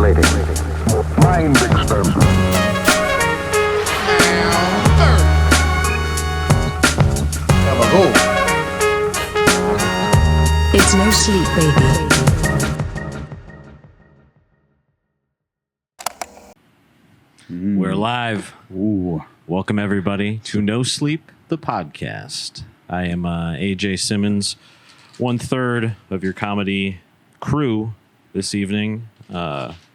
Manipulating. Mind experiment. It's no sleep, baby. We're live. Ooh. Welcome, everybody, to No Sleep, the podcast. I am AJ Simmons, 1/3 of your comedy crew this evening.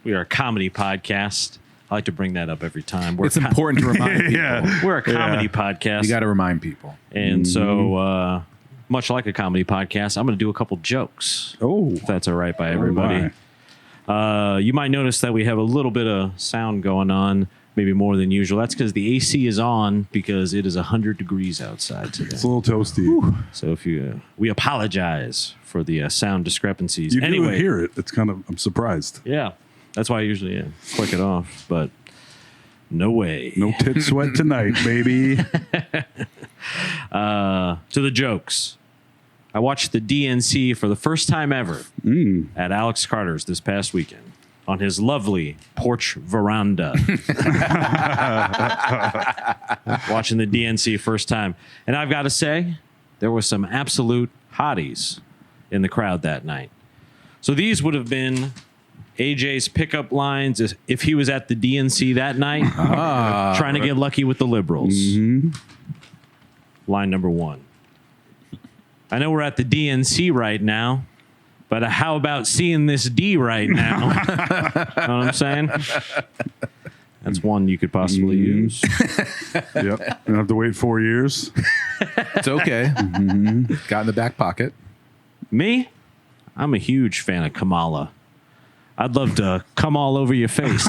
We are a comedy podcast. I like to bring that up every time. It's important to remind people. We're a comedy podcast. You got to remind people. And so, much like a comedy podcast, I'm going to do a couple jokes. Oh. If that's all right by everybody. You might notice that we have a little bit of sound going on, maybe more than usual. That's because the AC is on because it is 100 degrees outside today. It's a little toasty. So if you, we apologize for the sound discrepancies. You Anyway, do hear it. It's kind of, I'm surprised. yeah, that's why I usually click it off, but no way. No tit sweat tonight, baby. To the jokes. I watched the DNC for the first time ever at Alex Carter's this past weekend on his lovely porch veranda. Watching the DNC first time. And I've got to say, there were some absolute hotties in the crowd that night. So these would have been AJ's pickup lines if he was at the DNC that night, trying to get lucky with the liberals. Line number one. I know we're at the DNC right now, but how about seeing this D right now? Know what I'm saying? That's one you could possibly use. Yep. You don't have to wait 4 years. It's okay. Got in the back pocket. Me? I'm a huge fan of Kamala. I'd love to come all over your face.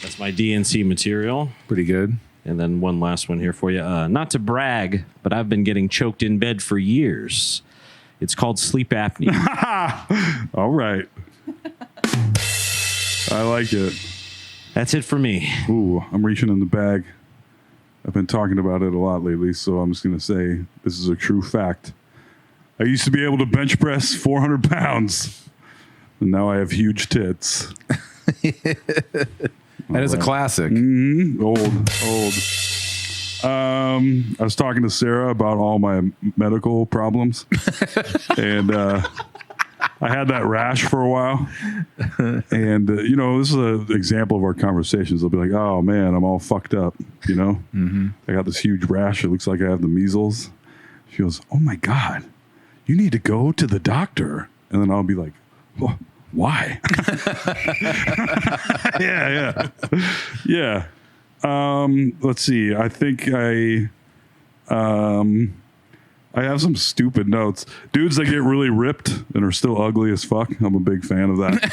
That's my DNC material. Pretty good. And then one last one here for you. Not to brag, but I've been getting choked in bed for years. It's called sleep apnea. All right. I like it. That's it for me. Ooh, I'm reaching in the bag. I've been talking about it a lot lately, so I'm just going to say this is a true fact. I used to be able to bench press 400 pounds, and now I have huge tits. That is a classic. Old. I was talking to Sarah about all my medical problems, and I had that rash for a while. And, this is an example of our conversations. They'll be like, oh, man, I'm all fucked up, I got this huge rash. It looks like I have the measles. She goes, oh, my God, you need to go to the doctor. And then I'll be like, well, why? Yeah. Let's see. I think I have some stupid notes. Dudes that get really ripped and are still ugly as fuck. I'm a big fan of that.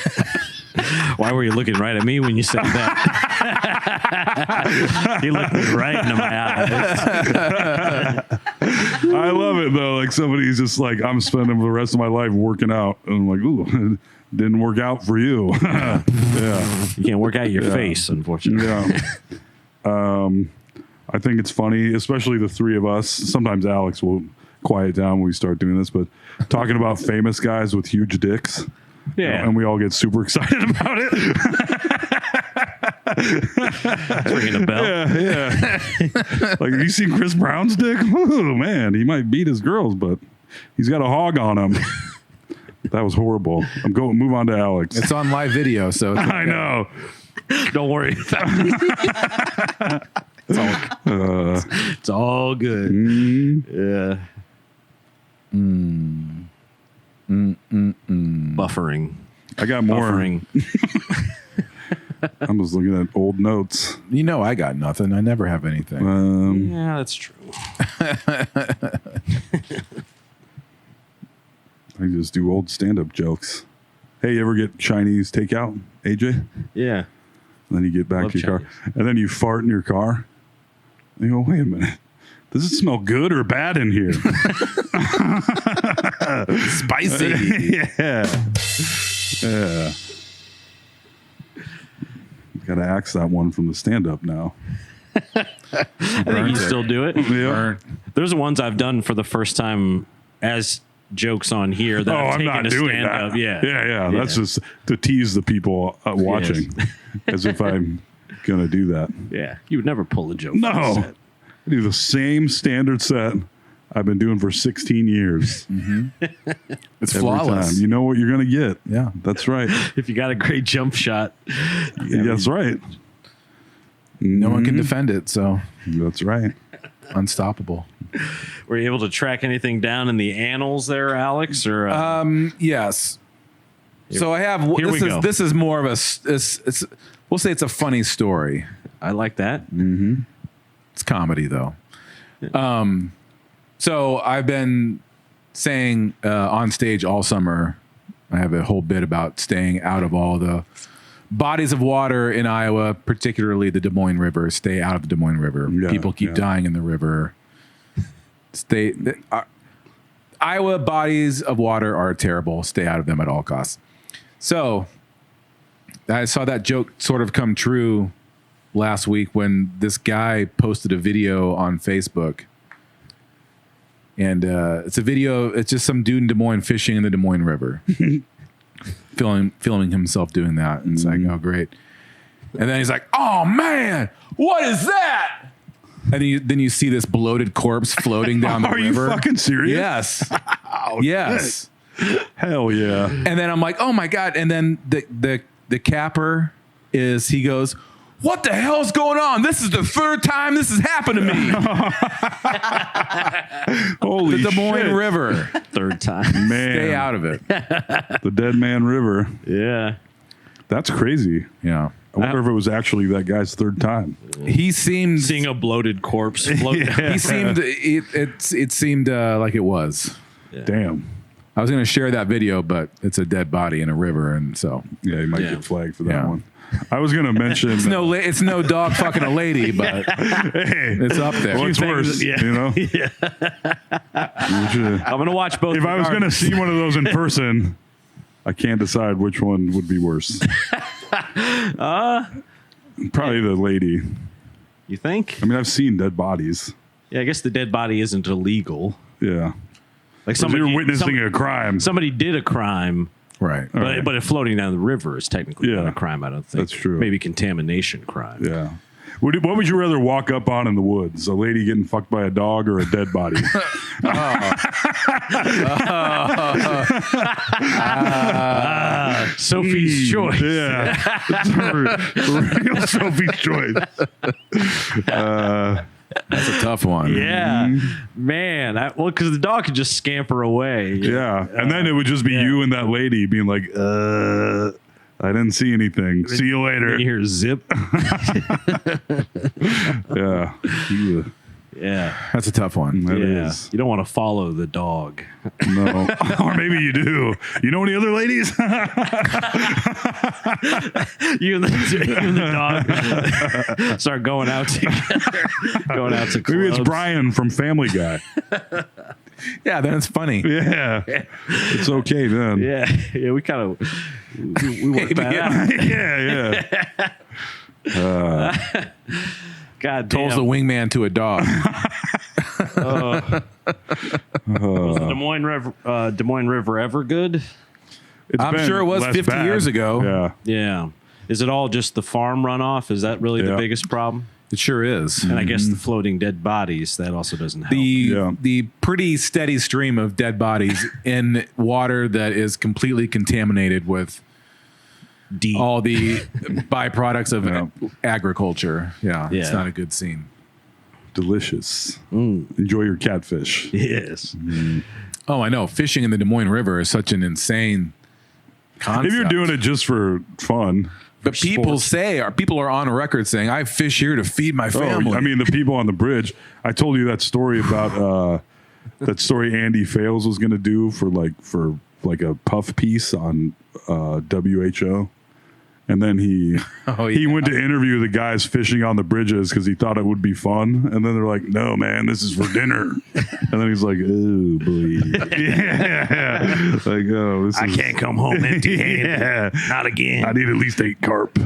Why were you looking right at me when you said that? You looked me right into my eyes. I love it though. Like somebody's just like, I'm spending the rest of my life working out. And I'm like, ooh, didn't work out for you. Yeah. You can't work out your face, unfortunately. Yeah. I think it's funny, especially the three of us. Sometimes Alex will quiet down when we start doing this, but talking about famous guys with huge dicks. Yeah. And we all get super excited about it. Ringing a bell. Yeah. Like, have you seen Chris Brown's dick? Oh, man, he might beat his girls, but he's got a hog on him. That was horrible. Move on to Alex. It's on live video, so it's okay. I know. Don't worry. It's all good. Yeah. Buffering. I got more. Buffering. I'm just looking at old notes. You know I got nothing. I never have anything. Yeah, that's true. I just do old stand-up jokes. Hey, you ever get Chinese takeout, AJ? Yeah. And then you get back Love to your Chinese. car, and then you fart in your car. And you go, wait a minute. Does it smell good or bad in here? Spicy. Yeah. Got to axe that one from the stand-up now. I think you still do it. Yeah. There's the ones I've done for the first time as jokes on here that Oh, I've I'm taken not a doing stand-up. that. Yeah. Yeah. That's just to tease the people watching, as if I'm gonna do that. Yeah. You would never pull a joke. No, on set. I do the same standard set I've been doing for 16 years. It's Every flawless. time. You know what you're gonna get. Yeah. That's right. If you got a great jump shot, That's right. No one can defend it, so That's right. unstoppable. were you able to track anything down in the annals there, Alex? Or Yes. So I have. Here we go. This is more of it's. We'll say it's a funny story. I like that. It's comedy though. So I've been saying on stage all summer. I have a whole bit about staying out of all the bodies of water in Iowa, particularly the Des Moines River. Stay out of the Des Moines River. Yeah, People keep dying in the river. Iowa bodies of water are terrible. Stay out of them at all costs. So I saw that joke sort of come true last week when this guy posted a video on Facebook. And it's a video. It's just some dude in Des Moines fishing in the Des Moines River, filming himself doing that. And it's like, oh, great. And then he's like, oh, man, what is that? And then you see this bloated corpse floating down the Are river. you fucking serious? Yes. Oh, Yes. Hell yeah. And then I'm like, oh, my God. And then the capper he goes, what the hell's going on? This is the third time this has happened to me. Holy The Des Moines shit. River. Third time. Man. Stay out of it. The Dead Man River. Yeah. That's crazy. Yeah. I wonder if it was actually that guy's third time. He seemed. Seeing a bloated corpse float down. He seemed. It seemed like it was. Damn. I was going to share that video, but it's a dead body in a river, and so Yeah, you might Yeah. get flagged for that Yeah. one. I was going to mention. it's no dog fucking a lady, but Hey, it's up there. what's worse? Yeah. You know? I'm going to watch both. If I was going to see one of those in person, I can't decide which one would be worse. Probably the lady. You think? I mean, I've seen dead bodies. Yeah, I guess the dead body isn't illegal. Yeah. Like You're witnessing a crime. somebody did a crime, Right. but right. but if floating down the river is technically Yeah. not a crime. I don't think That's true. Maybe contamination crime. Yeah. What would you rather walk up on in the woods? A lady getting fucked by a dog or a dead body? Sophie's choice. Yeah. Real Sophie's choice. That's a tough one. Yeah, man. Well, because the dog could just scamper away. Yeah. And then it would just be you and that lady being like, I didn't see anything. See you later. You hear zip. Yeah. Ugh. Yeah, That's a tough one. That yeah. is. You don't want to follow the dog. No. Or maybe you do. You know any other ladies? You and the dog start going out together. Going out to clubs. Maybe it's Brian from Family Guy. Yeah, then it's funny. Yeah. It's okay then. Yeah, we kind of we worked that out. Yeah. God damn. Tolls the wingman to a dog. Was the Des Moines River ever good? It's I'm been sure it was less 50 bad. years ago. Yeah. Yeah. Is it all just the farm runoff? Is that really the Yeah. biggest problem? It sure is. And I guess the floating dead bodies, that also doesn't help. The pretty steady stream of dead bodies in water that is completely contaminated with Deep. all the byproducts of Yeah. agriculture. Yeah, Yeah. it's not a good scene. Delicious. Enjoy your catfish. Yes. Oh, I know. Fishing in the Des Moines River is such an insane concept. If you're doing it just for fun. but people are on record saying, I fish here to feed my family. Oh, I mean, the people on the bridge. I told you that story about that story Andy Fales was going to do for a puff piece on WHO. And then he went to interview the guys fishing on the bridges because he thought it would be fun. And then they're like, no, man, this is for dinner. And then he's like, oh, boy. Yeah. Like, oh, I can't come home empty handed. Yeah. Not again. I need at least 8 carp.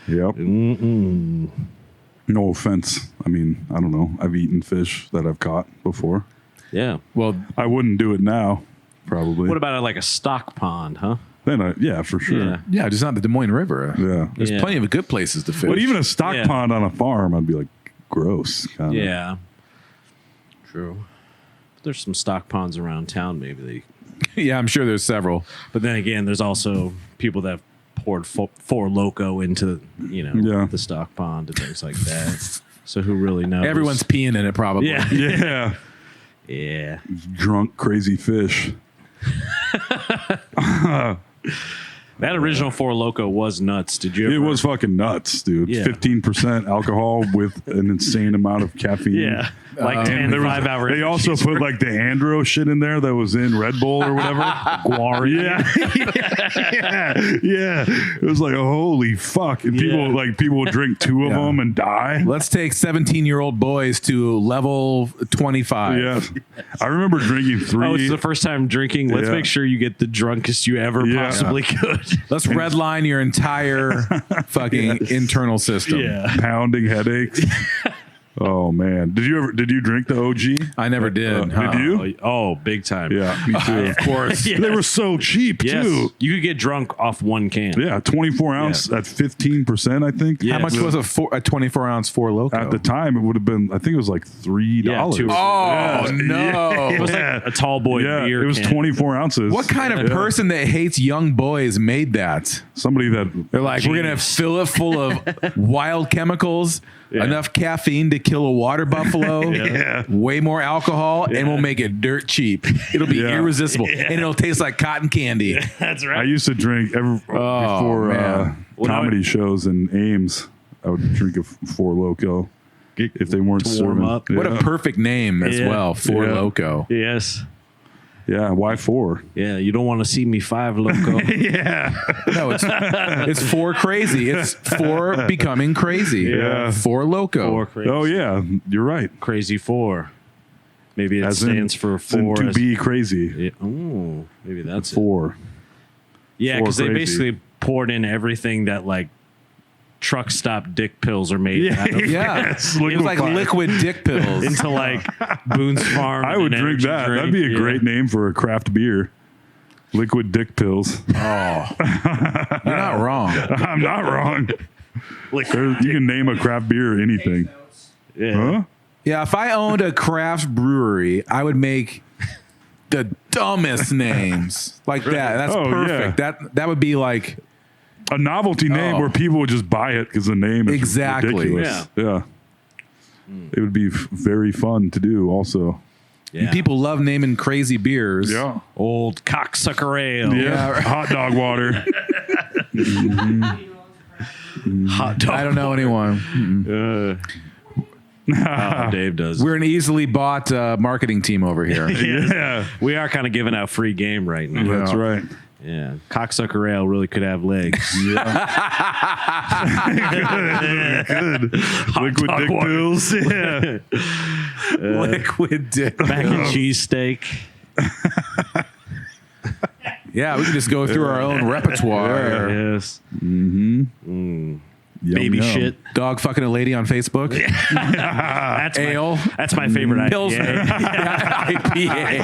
Yep. No offense. I mean, I don't know. I've eaten fish that I've caught before. Yeah. Well, I wouldn't do it now, probably. What about like a stock pond, huh? Then yeah, for sure. Yeah. yeah, just not the Des Moines River. Yeah. There's Yeah. plenty of good places to fish. But even a stock Yeah. pond on a farm, I'd be like, gross. Kinda. Yeah. True. There's some stock ponds around town, maybe. yeah, I'm sure there's several. But then again, there's also people that poured Four Loco into, Yeah. the stock pond and things like that. So who really knows? Everyone's peeing in it, probably. Yeah. Yeah. Yeah. Drunk, crazy fish. That original Four Loco was nuts. Did you ever? It was fucking nuts, dude. Yeah. 15% alcohol with an insane amount of caffeine. Yeah. Like 10 There was- 5-hour. They also put like the Andro shit in there that was in Red Bull or whatever. Guar. Yeah. It was like, holy fuck. And people would drink two of Yeah. them and die. Let's take 17-year-old boys to level 25. Yeah. I remember drinking 3. Oh, it's the first time drinking. Let's Yeah. make sure you get the drunkest you ever Yeah. possibly could. Let's redline your entire fucking internal system. pounding headaches. Oh man. Did you drink the OG? I never did. Did you? Oh, big time. Yeah, me too. Of course. Yes. They were so cheap Yes. too. You could get drunk off one can. Yeah, 24 ounce at 15%, I think. Yeah. How much was a 24-ounce Four Loco? At the time, it would have been, I think it was like $3. Yeah, two- Oh, no. It was like a tall boy beer. it was can. 24 ounces. What kind of person that hates young boys made that? Somebody that They're like, we're going to fill it full of wild chemicals, enough caffeine to kill a water buffalo, way more alcohol, and we'll make it dirt cheap. It'll be Yeah. irresistible, and it'll taste like cotton candy. That's I right. used to drink before man. comedy shows in Ames. I would drink a Four Loco if they weren't To warm serving. up. What a perfect name as Yeah. well, Four Yeah. Loco. Yes. Yeah, why 4? Yeah. You don't want to see me 5 Loco. No, it's for crazy. It's for becoming crazy. Yeah. Four Loco. 4 crazy. Oh yeah, you're right. Crazy 4. Maybe it As in- stands for as in 4. to be crazy. Yeah. Ooh, maybe that's it. 4. Yeah, 4 because they crazy. basically poured in everything that like truck stop dick pills are made out of. Yeah. Yes, It was like liquefied. liquid dick pills. Into like Boone's Farm. I would and drink energy that. drink. That'd be a Yeah. great name for a craft beer. Liquid dick pills. You're not wrong. I'm not wrong. Liquid You can name a craft beer anything. Yeah. Huh? Yeah, if I owned a craft brewery, I would make the dumbest names like that. That's Oh, perfect. yeah. That would be like A novelty name Oh. where people would just buy it because the name is Exactly. ridiculous. Yeah. It would be very fun to do also. Yeah. people love naming crazy beers. Yeah. Old cocksucker ale. Yeah. Hot dog water. Hot dog. I don't know anyone. Oh, Dave does. We're an easily bought marketing team over here. Yeah. We are kind of giving out free game right now. That's right. Yeah. Cocksucker ale really could have legs. Good. Liquid dog dick water. pills. Yeah. Liquid dick. Mac and cheese steak. Yeah, we can just go through our own repertoire. Yes. Yum, Baby yum. shit. Dog fucking a lady on Facebook. That's Ale. That's my favorite Pilsner. IPA.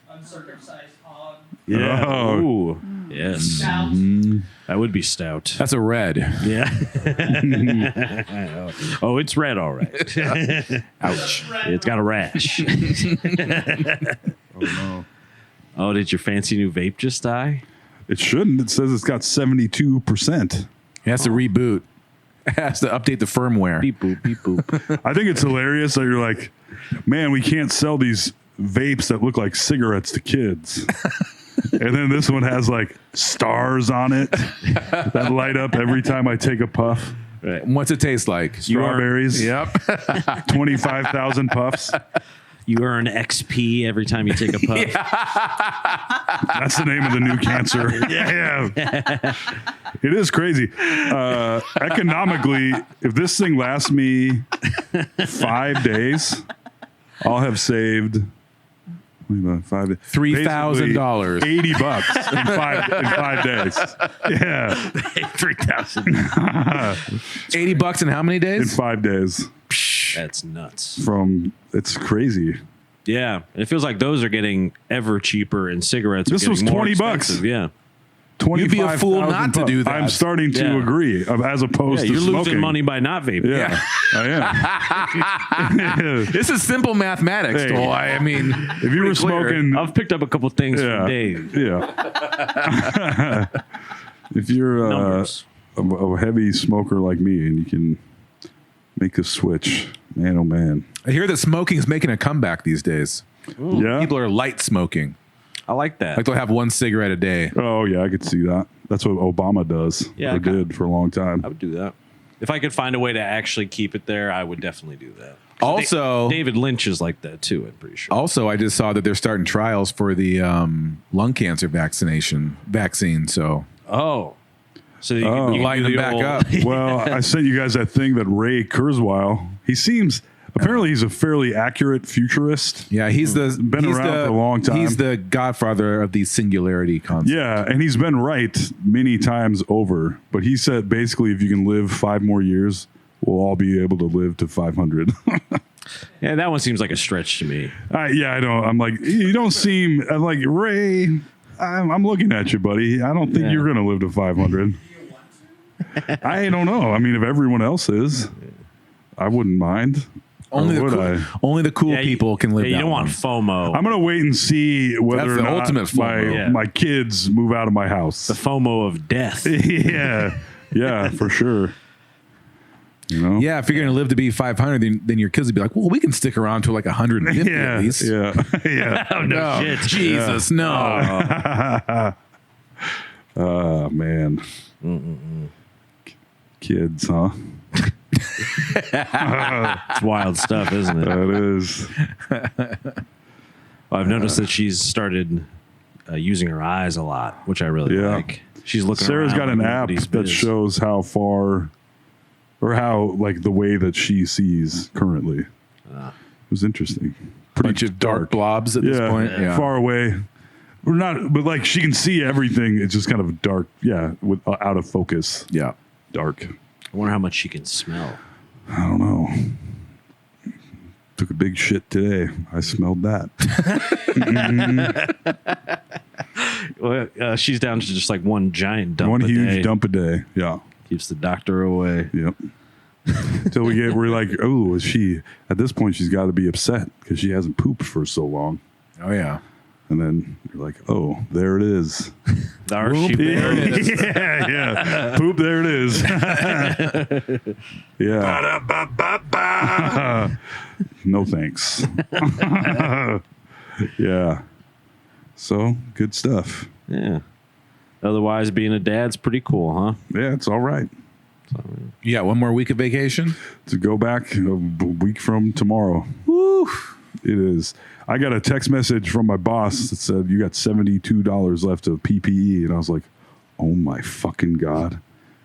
Uncircumcised hog. Yeah. Oh. Ooh. Yes. Stout. That would be stout. That's a red. Yeah. Oh, it's red, all right. Ouch. It's got a rash. Oh, no. Oh, did your fancy new vape just die? It shouldn't. It says it's got 72%. He has to reboot. Has to update the firmware. Beep boop, beep boop. I think it's hilarious that you're like, man, we can't sell these vapes that look like cigarettes to kids. And then this one has like stars on it that light up every time I take a puff. What's it taste like? Strawberries. Yep. 25,000 puffs. You earn XP every time you take a puff. That's the name of the new cancer. Yeah. It is crazy. Economically, if this thing lasts me 5 days, I'll have saved 5 days. $3,000. Basically $80 in 5 days. Yeah. 3,000. $80 in how many In days? 5 days. That's nuts. It's crazy. Yeah. It feels like those are getting ever cheaper and cigarettes are This was getting more $20. expensive. Yeah. You'd be a fool not to do that. I'm starting to Yeah. agree as opposed Yeah, to you're smoking. losing money by not vaping. Yeah, I am. This is simple mathematics, Hey. Toll. I mean, If you were pretty clear. smoking, I've picked up a couple things yeah, from Dave. yeah. If you're Numbers. a heavy smoker like me and you can make a switch, man, oh man. I hear that smoking is making a comeback these days. Yeah. People are light smoking. I like that. Like they'll have one cigarette a day. Oh yeah, I could see that. That's what Obama does. Yeah, or I got- did for a long time. I would do that. If I could find a way to actually keep it there, I would definitely do that. Also, David Lynch is like that too, I'm pretty sure. also, I just saw that they're starting trials for the lung cancer vaccine. So Oh. So you Oh. can lighten do them the back old- up. Well, I sent you guys that thing that Ray Kurzweil. Apparently he's a fairly accurate futurist. Yeah, he's Been around for a long time. He's the godfather of the singularity concept. Yeah, and he's been right many times over. But he said basically if you can live 5 more years, we'll all be able to live to 500. Yeah, that one seems like a stretch to me. Yeah, I know. I'm like, you don't seem. I'm like, Ray, I'm looking at you, buddy. I don't think Yeah. you're going to live to 500. I don't know. I mean, if everyone else is, I wouldn't mind. Only Or the, would cool, only the cool Yeah, people can live Yeah, you that don't long. want FOMO. I'm gonna wait and see whether That's or the not ultimate FOMO. Yeah. my kids move out of my house. the FOMO of death. yeah, for sure. You know? Yeah, if you're going to live to be 500, then your kids would be like, well, we can stick around to like 150 yeah, at least. yeah, yeah. Oh, no shit. Jesus, no. Oh man, kids, huh? It's wild stuff, isn't it? That is. I've noticed that she's started using her eyes a lot, which I really Yeah. like. She's looking Sarah's around got an like app nobody's that biz. shows how far, or how like the way that she sees currently. It was interesting. Bunch of dark blobs at this point. Yeah. Far away. We're not, but like she can see everything. It's just kind of dark. Yeah, with out of focus. Yeah. Dark. I wonder how much she can smell. I don't know. Took a big shit today. I smelled that. Well, she's down to just like one giant dump One a huge day. dump a day. Yeah. Keeps the doctor away. Yep. Until we're like, oh, is she? At this point, she's got to be upset because she hasn't pooped for so long. Oh, yeah. And then you're like, oh, there it is. There she is. Yeah, yeah. Poop, there it is. Yeah. No thanks. Yeah. So, good stuff. Yeah. Otherwise, being a dad's pretty cool, huh? Yeah, it's all right. You got one more week of vacation? To go back a week from tomorrow. Woo! It is. I got a text message from my boss that said, you got $72 left of PPE. And I was like, oh my fucking God.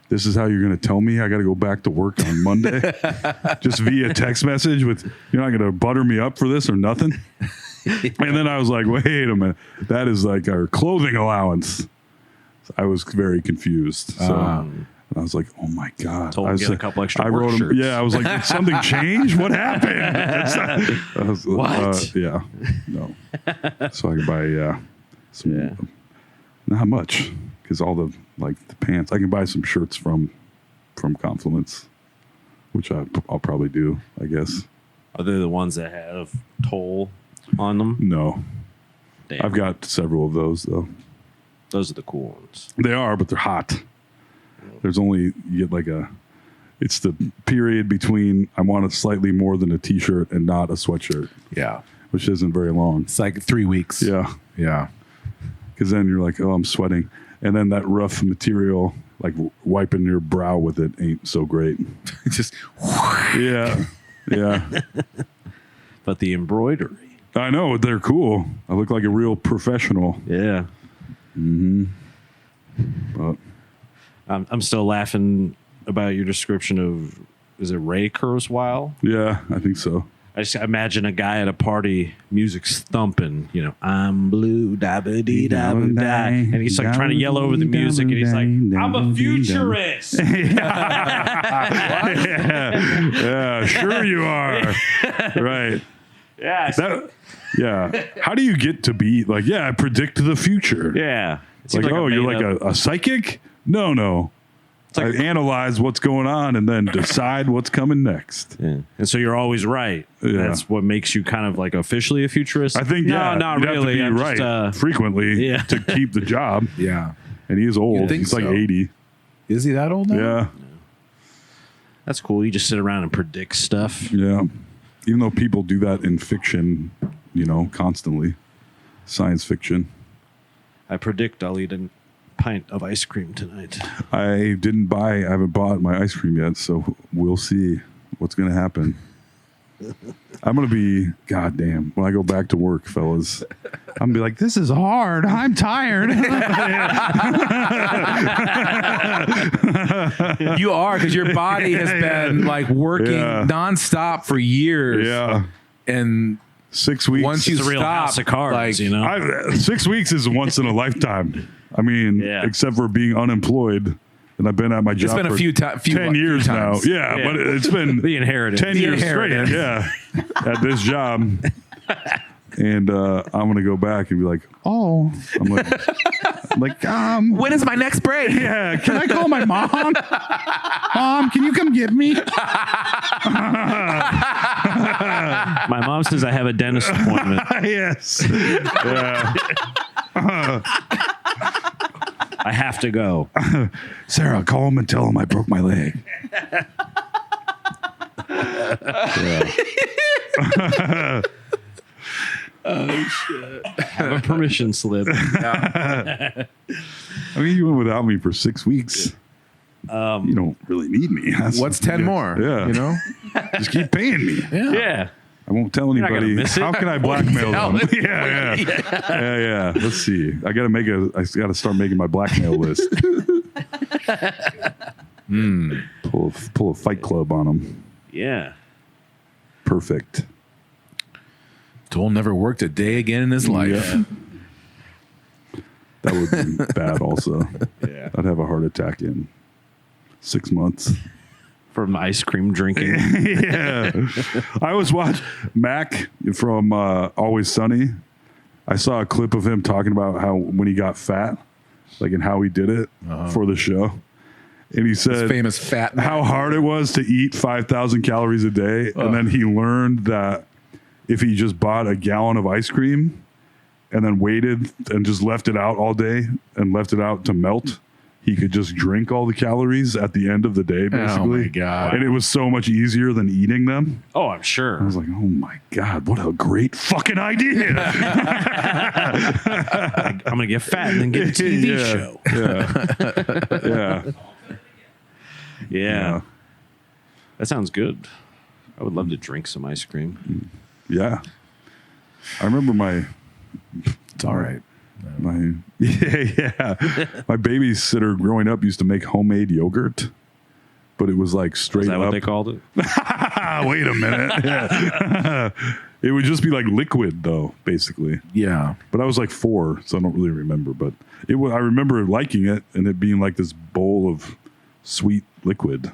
This is how you're going to tell me I got to go back to work on Monday? Just via text message with, you're not going to butter me up for this or nothing? And then I was like, wait a minute. That is like our clothing allowance. I was very confused. So and I was like, oh my God. Told him I to get a couple extra I work wrote him, shirts. yeah, I was like, did something change? What happened? I was, What? yeah. No. So I can buy, some, not much. Because all the, like, the pants, I can buy some shirts from Compliments, which I'll probably do, I guess. Are they the ones that have toll on them? No. Damn. I've got several of those, though. Those are the cool ones. They are, but they're hot. There's only, you get like it's the period between I want it slightly more than a t-shirt and not a sweatshirt, Yeah. which isn't very long. It's like 3 weeks. Yeah. Yeah. Because then you're like, oh, I'm sweating. And then that rough material, like wiping your brow with it ain't so great. Just Yeah. Yeah. But the embroidery. I know. They're cool. I look like a real professional. Yeah. But I'm still laughing about your description of, is it Ray Kurzweil? yeah, I think so. I just imagine a guy at a party, music's thumping, you know, I'm blue, da ba dee da ba da. And he's like trying to yell over the music, and he's like, I'm a futurist. Yeah, sure you are. Right. Yeah. How do you get to be like, I predict the future? Yeah. It's like, oh, you're like a psychic? No. I analyze what's going on and then decide what's coming next. Yeah. And so you're always right. Yeah. That's what makes you kind of like officially a futurist. I think, no, not you'd really. have to be I'm right just, frequently to keep the job. Yeah. And he is old. think He's like so. 80. Is he that old now? Yeah. That's cool. You just sit around and predict stuff. Yeah. Even though people do that in fiction, constantly. Science fiction. I predict I'll eat a pint of ice cream tonight. I haven't bought my ice cream yet, so we'll see what's going to happen. I'm going to be, goddamn, when I go back to work, fellas, I'm going to be like, this is hard. I'm tired. You are, because your body has been like working nonstop for years. Yeah. And 6 weeks. once you It's a real stop, house of cards, like, you know? 6 weeks is once in a lifetime. I mean, except for being unemployed. And I've been at my job been a for few 10 years now. times. Yeah, but it's been The inheritance. 10 years inheritance. straight. Yeah, at this job. And I'm going to go back and be like, oh. I'm like, when is my next break? yeah, can I call my mom? Mom, can you come get me? My mom says I have a dentist appointment. Yes. Yeah. I have to go. Sarah, call him and tell him I broke my leg. Have a permission slip. I mean, you went without me for 6 weeks. You don't really need me. What's 10 more? Yeah. You know? Just keep paying me. Yeah. I won't tell not gonna anybody. miss it. How can I blackmail tell them? it. Yeah. Let's see. I got to start making my blackmail list. Pull a fight club on them. Yeah. Perfect. Toll never worked a day again in his life. Yeah. That would be bad also. Yeah. I'd have a heart attack in 6 months. From ice cream drinking. Yeah. I was watching Mac from Always Sunny. I saw a clip of him talking about how when he got fat, like, and how he did it for the show. And he said His famous fat man. how hard it was to eat 5,000 calories a day. And then he learned that if he just bought a gallon of ice cream and then waited and just left it out all day and left it out to melt, he could just drink all the calories at the end of the day, basically. Oh, my God. And it was so much easier than eating them. Oh, I'm sure. I was like, oh my God, what a great fucking idea. I'm going to get fat and then get a TV show. Yeah. That sounds good. I would love to drink some ice cream. Yeah. I remember It's all right. my babysitter growing up used to make homemade yogurt, but it was like straight Is that up. what they called it? Wait a minute. Yeah. It would just be like liquid though, basically. Yeah. But I was like 4, so I don't really remember. But I remember liking it and it being like this bowl of sweet liquid.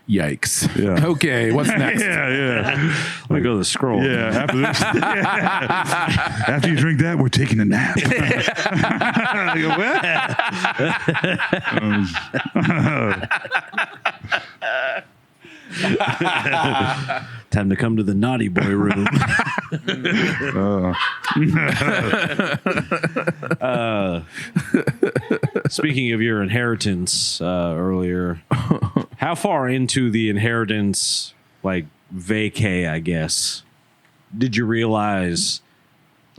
Yikes. Yeah. Okay, what's next? Yeah. Let me go to the scroll. Yeah. After this, after you drink that, we're taking a nap. I go, Time to come to the naughty boy room. Speaking of your inheritance earlier, how far into the inheritance, like vacay, I guess, did you realize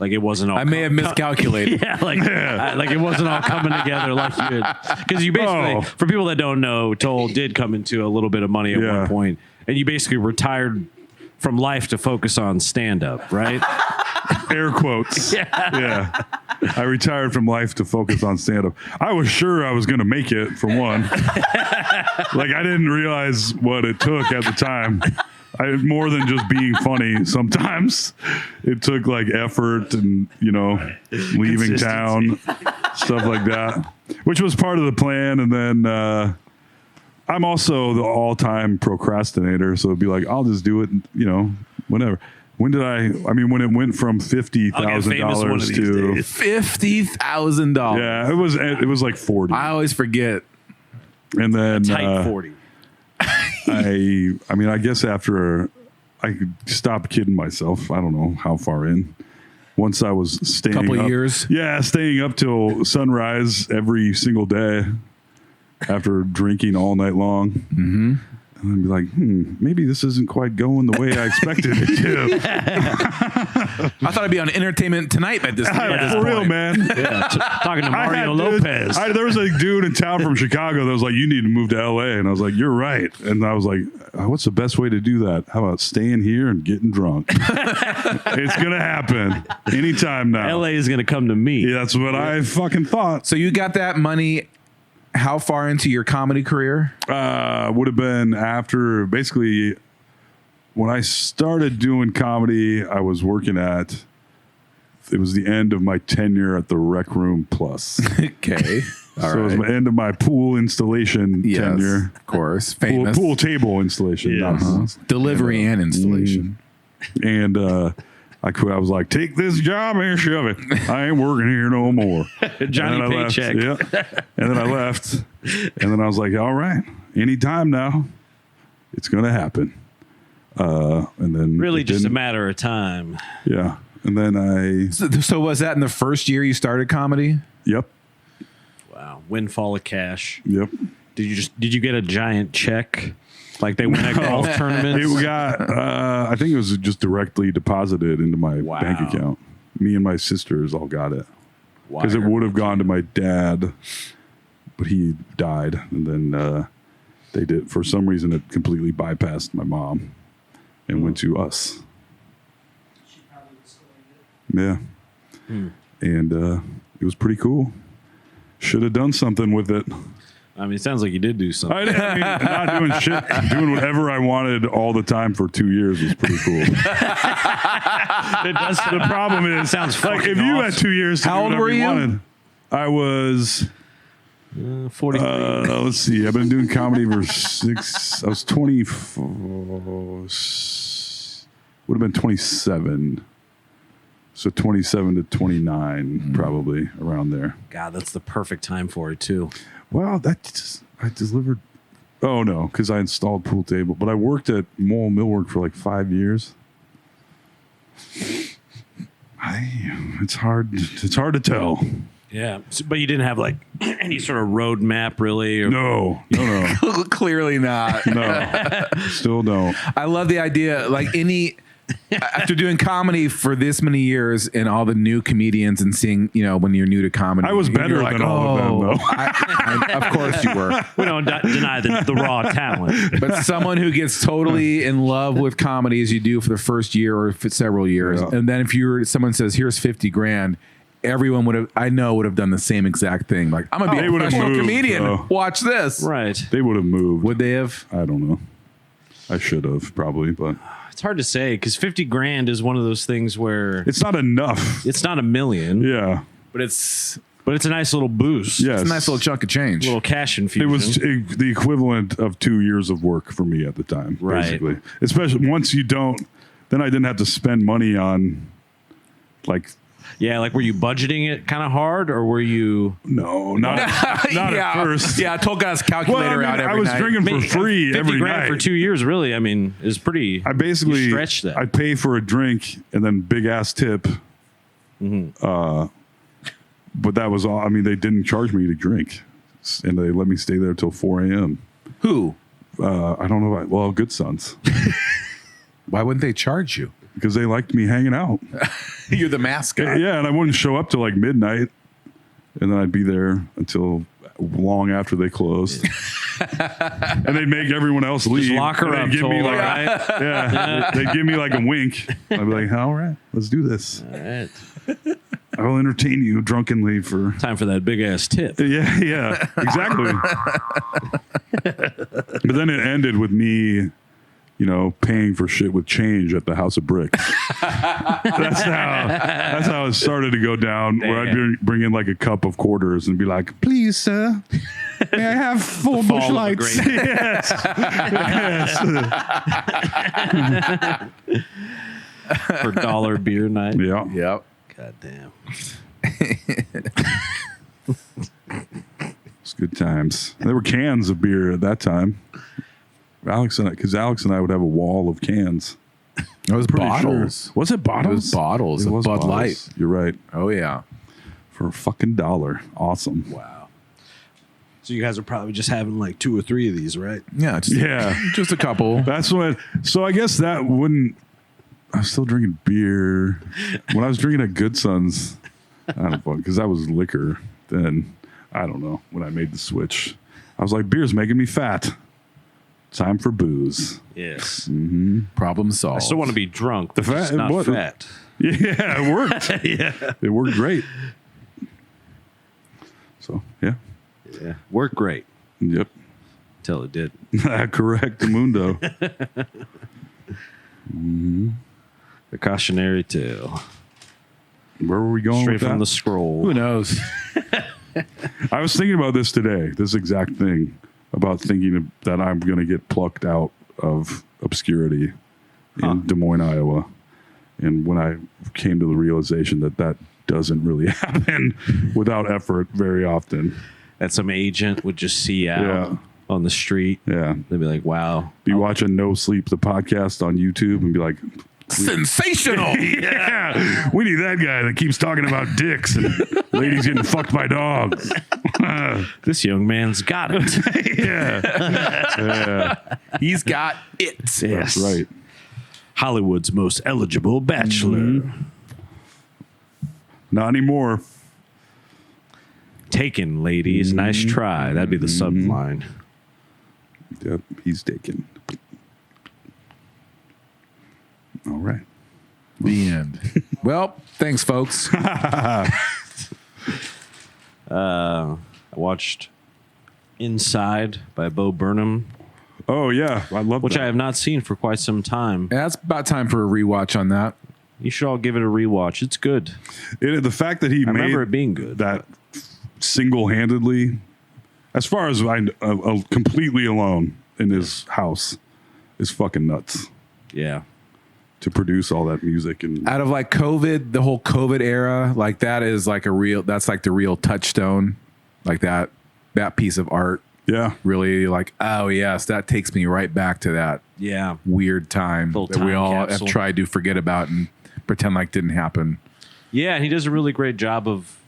like it wasn't all? I may have miscalculated. Yeah, like it wasn't all coming together like you did. Because you basically, for people that don't know, Toll did come into a little bit of money at one point, and you basically retired from life to focus on stand-up, right? Air quotes. Yeah. I retired from life to focus on stand-up. I was sure I was going to make it, for one. Like, I didn't realize what it took at the time. more than just being funny. Sometimes it took like effort and, leaving town, stuff like that, which was part of the plan. And then I'm also the all-time procrastinator. So it'd be like, I'll just do it, whenever. When it went from $50,000 to $50,000. Yeah, it was like 40. I always forget. And then Tight 40. I guess after I stopped kidding myself, I don't know how far in. Once I was staying Couple up, years. Yeah, staying up till sunrise every single day after drinking all night long. Mm-hmm. And I'd be like, maybe this isn't quite going the way I expected it to. I thought I'd be on Entertainment Tonight at this For real, point. man. Yeah, talking to Mario Lopez. There was a dude in town from Chicago that was like, you need to move to LA. And I was like, you're right. And I was like, what's the best way to do that? How about staying here and getting drunk? It's going to happen anytime now. LA is going to come to me. Yeah, that's what I fucking thought. So you got that money how far into your comedy career? Would have been after, basically, when I started doing comedy, I was working it was the end of my tenure at the Rec Room Plus. Okay. It was the end of my pool installation tenure. Of course. Famous. Pool table installation. Yes. Delivery and installation. And I was like, take this job and shove it. I ain't working here no more. Johnny And then I Paycheck. left. Yeah. And then I left. And then I was like, all right, anytime now, it's going to happen. And then Really just a didn't. matter of time. Yeah. And then So was that in the first year you started comedy? yep. Wow. Windfall of cash. Yep. Did you get a giant check like they win at golf tournaments? It got, I think it was just directly deposited into my bank Wow. account. Me and my sisters all got it. Because it Wire. would have gone to my dad, but he died. And then they did, for some reason, it completely bypassed my mom and went to us. Yeah. And it was pretty cool. Should have done something with it. I mean, it sounds like you did do something. I mean, not doing shit, doing whatever I wanted all the time for 2 years was pretty cool. It does. The problem is, Sounds like if fucking you awesome. had 2 years to How do old whatever were you? wanted, I was 43. let's see, I've been doing comedy for I was 24, would have been 27. So 27 to 29, probably around there. God, that's the perfect time for it too. Well, I delivered. Oh no, because I installed pool table, but I worked at Mole Millwork for like 5 years. It's hard to tell. Yeah, but you didn't have like any sort of roadmap, really. Or No, Clearly not. no, still don't. I love the idea. Like after doing comedy for this many years and all the new comedians and seeing, when you're new to comedy, I was you're better like, than all of them, though. Of course you were. We don't deny the raw talent. But someone who gets totally in love with comedy as you do for the first year or for several years, Yeah. and then if someone says, "Here's $50,000," everyone would have done the same exact thing. Like, I'm gonna be They a would have professional moved, comedian. though. Watch this. Right. They would have moved. Would they have? I don't know. I should have probably, but It's hard to say because $50,000 is one of those things where it's not enough. it's not $1 million, Yeah. But it's but it's a nice little boost. Yes. a nice little chunk of change. Little cash It infusion. was the equivalent of 2 years of work for me at the time, Right. basically. Especially once you don't, then I didn't have to spend money on, like, Yeah, like were you budgeting it kind of hard or were you no, not at first. Yeah, I told guys calculator Well, I out mean, every I was night. drinking for free 50 every grand night. for 2 years really, I mean, is pretty I basically you stretched that. I'd pay for a drink and then big ass tip. But that was all. I mean, they didn't charge me to drink, and they let me stay there till 4 a.m. Who? I don't know. Well, Good Sons, Why wouldn't they charge you? because they liked me hanging out. You're the mascot. Yeah, and I wouldn't show up till like midnight, and then I'd be there until long after they closed. And they'd make everyone else leave. just lock her And up, they'd give me Toll, like, all right? yeah, they'd give me like a wink. I'd be like, all right, let's do this. All right. I will entertain you drunkenly for. Time for that big ass tip. Yeah, exactly. But then it ended with me paying for shit with change at the House of Bricks. That's how it started to go down. Where I'd bring in like a cup of quarters and be like, "Please, sir, may I have 4 bush lights?" Yes. For dollar beer night. Yeah. Yep. God damn. It's good times. There were cans of beer at that time. Alex and I would have a wall of cans. It was Pretty bottles. sure. Was it bottles? It was bottles It of was Bud bottles. Light. You're right. Oh yeah. For a fucking $1. Awesome. Wow. So you guys are probably just having like 2 or 3 of these, right? Yeah. Just a couple. That's when. So I guess that wouldn't. I was still drinking beer when I was drinking at Good Sons. I don't know, because that was liquor. Then I don't know when I made the switch. I was like, beer's making me fat. Time for booze. Yes. Problem solved. I still want to be drunk, but The just fat- not what- fat. Yeah, it worked. Yeah. It worked great. So yeah, Yeah. Worked great yep, until it did. correct, Mundo. The cautionary tale. Where were we going Straight with from the that? scroll. Who knows? I was thinking about this today. This exact thing about thinking that I'm going to get plucked out of obscurity in Des Moines, Iowa, and when I came to the realization that doesn't really happen without effort very often. That some agent would just see out Yeah. on the street. Yeah, They'd be like, wow. be watching No Sleep the podcast on YouTube and be like, Sensational. yeah, we need that guy that keeps talking about dicks and ladies getting fucked by dogs. This young man's got it. Yeah, He's got it. Yes. that's right. Hollywood's most eligible bachelor. Not anymore. Taken, ladies. Nice try. That'd be the subline. Yep, he's taken. All right. The end. Well, thanks, folks. I watched Inside by Bo Burnham, Oh yeah, I love which that. I have not seen for quite some time. Yeah, it's about time for a rewatch on that. You should all give it a rewatch. It's good. The fact that he I made remember it being good. that single-handedly, as far as I completely alone in his house, is fucking nuts Yeah. to produce all that music and Out of like COVID, the whole COVID era, like that is like that's like the real touchstone. Like that piece of art yeah. really like, oh yes, that takes me right back to that Yeah. weird time Little that we time all capsule. have tried to forget about and pretend like didn't happen. Yeah, and he does a really great job of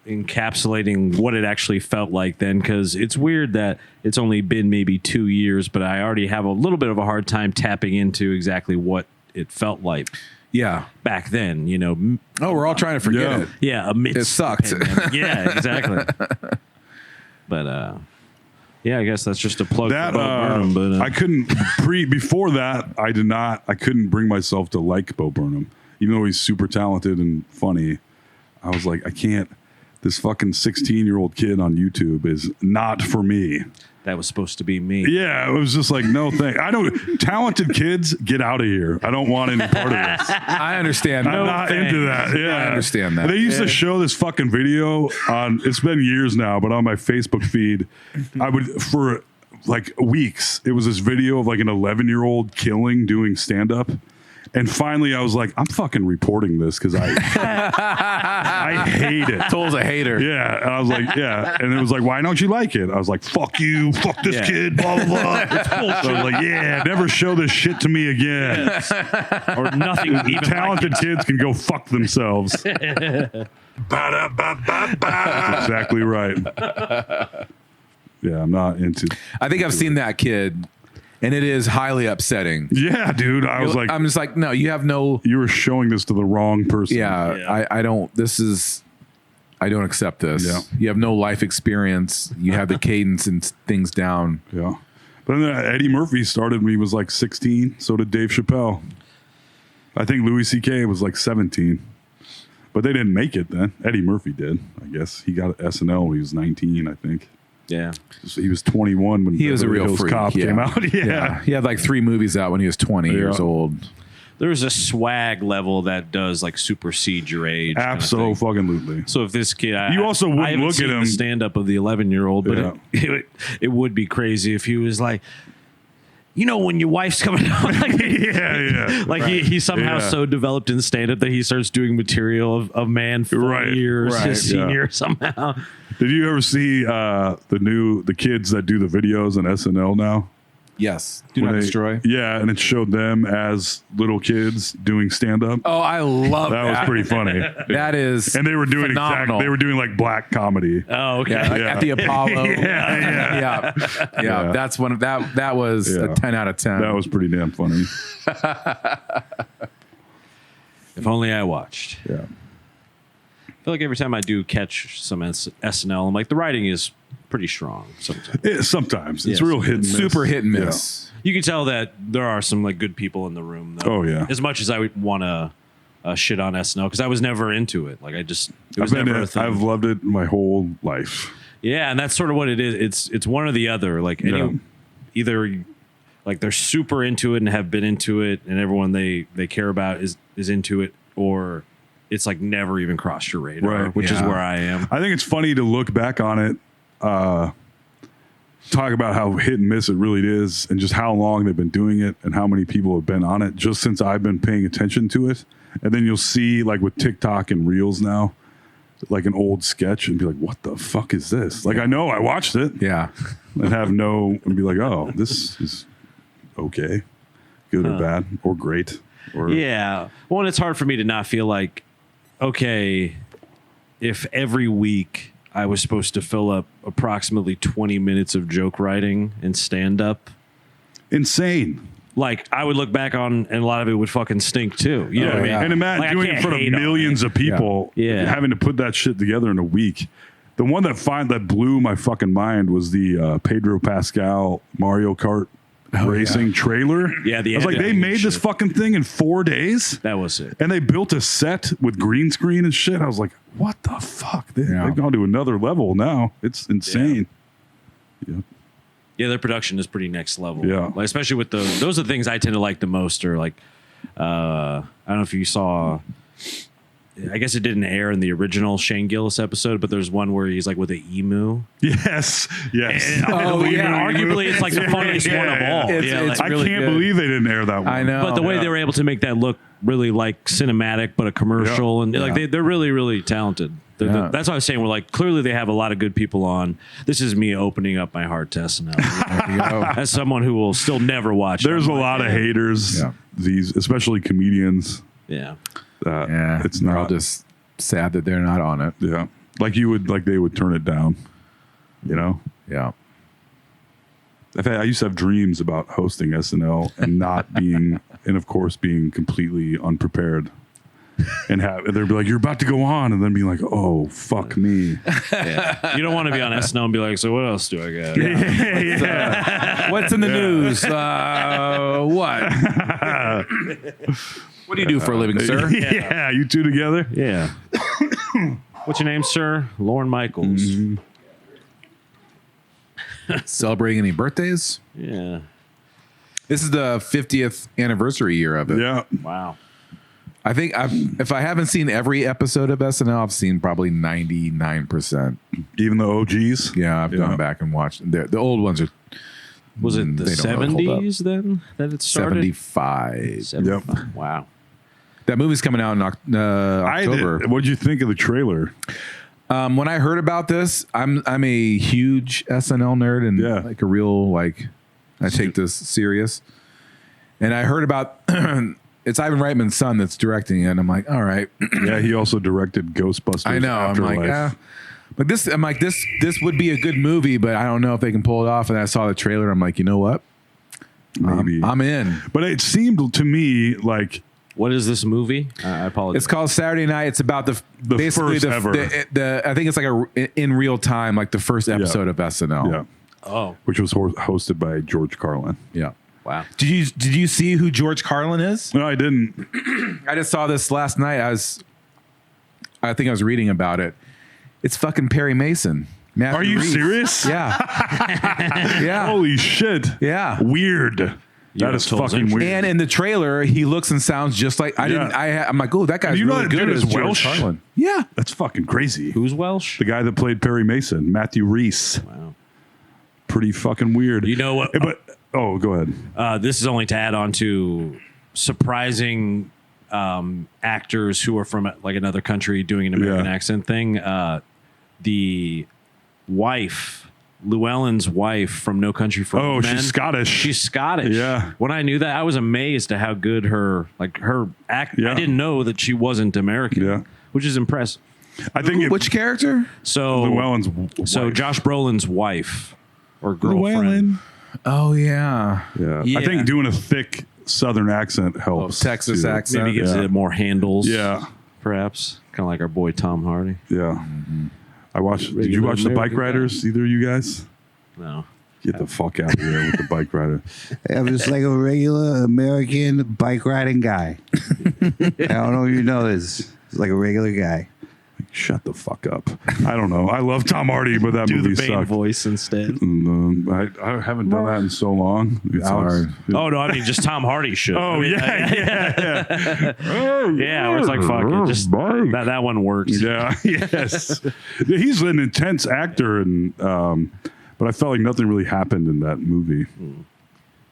encapsulating what it actually felt like then, because it's weird that it's only been maybe 2 years, but I already have a little bit of a hard time tapping into exactly what it felt like Yeah. back then, Oh, we're all trying to forget Yeah. it. Yeah, amidst It sucked. the pandemic. Yeah, exactly. But yeah, I guess that's just a plug That for Bo Burnham. But I couldn't before that. I couldn't bring myself to like Bo Burnham, even though he's super talented and funny. I was like, I can't. This fucking 16-year-old kid on YouTube is not for me. that was supposed to be me. Yeah, it was just like, no thank. I don't. Talented kids, get out of here. I don't want any part of this. I understand. I'm not into that. Yeah, I understand that. They used to show this fucking video on. It's been years now, but on my Facebook feed, I would for like weeks. It was this video of like an 11-year-old killing doing stand up. And finally, I was like, I'm fucking reporting this because I hate it. Toll's a hater. Yeah. And I was like, yeah. And it was like, why don't you like it? I was like, fuck you. Fuck this Yeah. kid. Blah, blah, blah. It's bullshit. So I was like, yeah, never show this shit to me again. Or nothing even Talented like it. kids can go fuck themselves. That's exactly right. Yeah, I'm not into. I think I've seen that kid, and it is highly upsetting. Yeah, dude. I was like, I'm just like, no, you have no. you were showing this to the wrong person. Yeah, I don't. I don't accept this. Yeah. You have no life experience. You have the cadence and things down. Yeah. But then Eddie Murphy started when he was like 16. So did Dave Chappelle. I think Louis C.K. was like 17. But they didn't make it then. Eddie Murphy did, I guess. He got SNL when he was 19, I think. Yeah. So he was 21 when He was a Beverly real Hills freak. Cop came out. Yeah. He had like 3 movies out when he was 20 years old. There's a swag level that does like supersede your age. Absolutely. So if this kid, You also wouldn't I haven't look seen at him- the stand up of the 11-year-old, but Yeah. it would be crazy if he was like, you know, when your wife's coming out, like, Yeah. like he's somehow Yeah. so developed in stand up that he starts doing material of man 4 Right. years Right. his senior somehow. Did you ever see the kids that do the videos on SNL now? Yes. Do When not they- destroy. Yeah, and it showed them as little kids doing stand up. Oh, I love That was pretty funny. That is And they were doing phenomenal. they were doing like black comedy. Oh, okay. Yeah, like Yeah. at the Apollo. Yeah. yeah. That's one of that was Yeah. a 10 out of 10. That was pretty damn funny. If only I watched. Yeah. I feel like every time I do catch some SNL, I'm like, the writing is pretty strong sometimes. Sometimes it's Yes. real hit and miss. super hit and miss. You can tell that there are some like good people in the room, though. Oh, yeah. As much as I would want to shit on SNL, because I was never into it. Like it was never a thing. I've loved it my whole life. Yeah, and that's sort of what it is. It's one or the other. Like either like they're super into it and have been into it, and everyone they care about is into it, or it's like never even crossed your radar, Right. which is Yeah. where I am. I think it's funny to look back on it, talk about how hit and miss it really is, and just how long they've been doing it, and how many people have been on it just since I've been paying attention to it. And then you'll see, like with TikTok and Reels now, like an old sketch, and be like, "What the fuck is this?" Like I know I watched it, Yeah. and be like, "Oh, this is okay, good or bad or great." Or Yeah. Well, and it's hard for me to not feel like, okay, if every week I was supposed to fill up approximately 20 minutes of joke writing and stand up, insane. like I would look back on and a lot of it would fucking stink too. You know what I mean? yeah. And imagine Like, I doing it in can't front of hate on millions of people, Yeah. having to put that shit together in a week. The one that blew my fucking mind was the Pedro Pascal Mario Kart racing trailer. Yeah, the I was like, they editing made and this shit. fucking thing in 4 days, That was it. and they built a set with green screen and shit. I was like, what the fuck? They've gone to another level now. It's insane. Yeah. Yeah, their production is pretty next level. Yeah. Like, especially with those are the things I tend to like the most. Or like, I don't know if you saw. I guess it didn't air in the original Shane Gillis episode, but there's one where he's like with an emu. Yes. Oh, yeah. Arguably, it's like the funniest one of all. It's like- I really can't good. believe they didn't air that one. I know. but the way they were able to make that look really like cinematic, but a commercial, and like they're really, really talented. Yeah. That's what I was saying. We're like, clearly they have a lot of good people on. This is me opening up my heart to SNL. There you go. As someone who will still never watch. There's I'm a like, lot of yeah. haters. Yeah. These, especially comedians. Yeah. Yeah. It's they're all not just sad that they're not on it. Yeah. Like they would turn it down, you know? Yeah. I used to have dreams about hosting SNL and not being, and of course being completely unprepared. And they'd be like, "You're about to go on," and then be like, "Oh, fuck me." Yeah. You don't want to be on SNL and be like, so what else do I got? What's in the news? What? What do you do for a living, sir? Yeah, you two together. Yeah. What's your name, sir? Lauren Michaels. Celebrating any birthdays? Yeah. This is the 50th anniversary year of it. Yeah. Wow. I think if I haven't seen every episode of SNL, I've seen probably 99%. Even the OGs. Yeah, I've gone back and watched. The old ones are Was it the they don't really hold up. 70s then that it started? 75. 75. Wow. That movie's coming out in October. What did you think of the trailer? When I heard about this, I'm a huge SNL nerd and Yeah. like a real I take this serious. And I heard about it's Ivan Reitman's son that's directing it, and I'm like, all right. Yeah, he also directed Ghostbusters. I know. I'm like, Afterlife. but this would be a good movie, but I don't know if they can pull it off. And I saw the trailer. I'm like, you know what? Maybe. I'm in. But it seemed to me like What is this movie? I apologize. It's called Saturday Night. It's about basically first ever. I think it's like in real time, like the first episode of SNL. yeah, Oh, which was hosted by George Carlin. Yeah. wow. Did you see who George Carlin is? No, I didn't. I just saw this last night. I think I was reading about it. It's fucking Perry Mason. Matthew Are you Reese. serious? Yeah. Yeah. Holy shit. Yeah. Weird. That is told fucking us. weird. And in the trailer, he looks and sounds just like I'm like, oh, that guy's you know really that good dude as is George Welsh? Carlin. Yeah. That's fucking crazy. Who's Welsh? The guy that played Perry Mason, Matthew Reese. Wow. Pretty fucking weird. You know what? But go ahead. This is only to add on to surprising actors who are from like another country doing an American accent thing. The wife, Llewellyn's wife from No Country for Old Men. She's Scottish. She's Scottish. Yeah. When I knew that, I was amazed at how good her act. Yeah. I didn't know that she wasn't American. Yeah. Which is impressive. I think Which character? So Llewellyn's wife. Josh Brolin's wife or girlfriend. Llewellyn. Oh, yeah. Yeah. Yeah. I think doing a thick Southern accent helps. Texas too. accent. Maybe gives Yeah. it more handles. Yeah. Perhaps. Kind of like our boy Tom Hardy. Yeah. I watched. Did you Regular watch the Bike American Riders? Either of you guys? No. Get the fuck out of here with the Bike Rider. I'm just like a regular American bike riding guy. I don't know if you know this. It's like a regular guy. Shut the fuck up. I don't know. I love Tom Hardy, but that Do movie the Bane sucked. voice insteed. I haven't done that in so long. hard. Oh no, I mean just Tom Hardy should. Oh, yeah. Yeah, where it's like fuck it, just that one works. Yeah, yes. He's an intense actor, and but I felt like nothing really happened in that movie.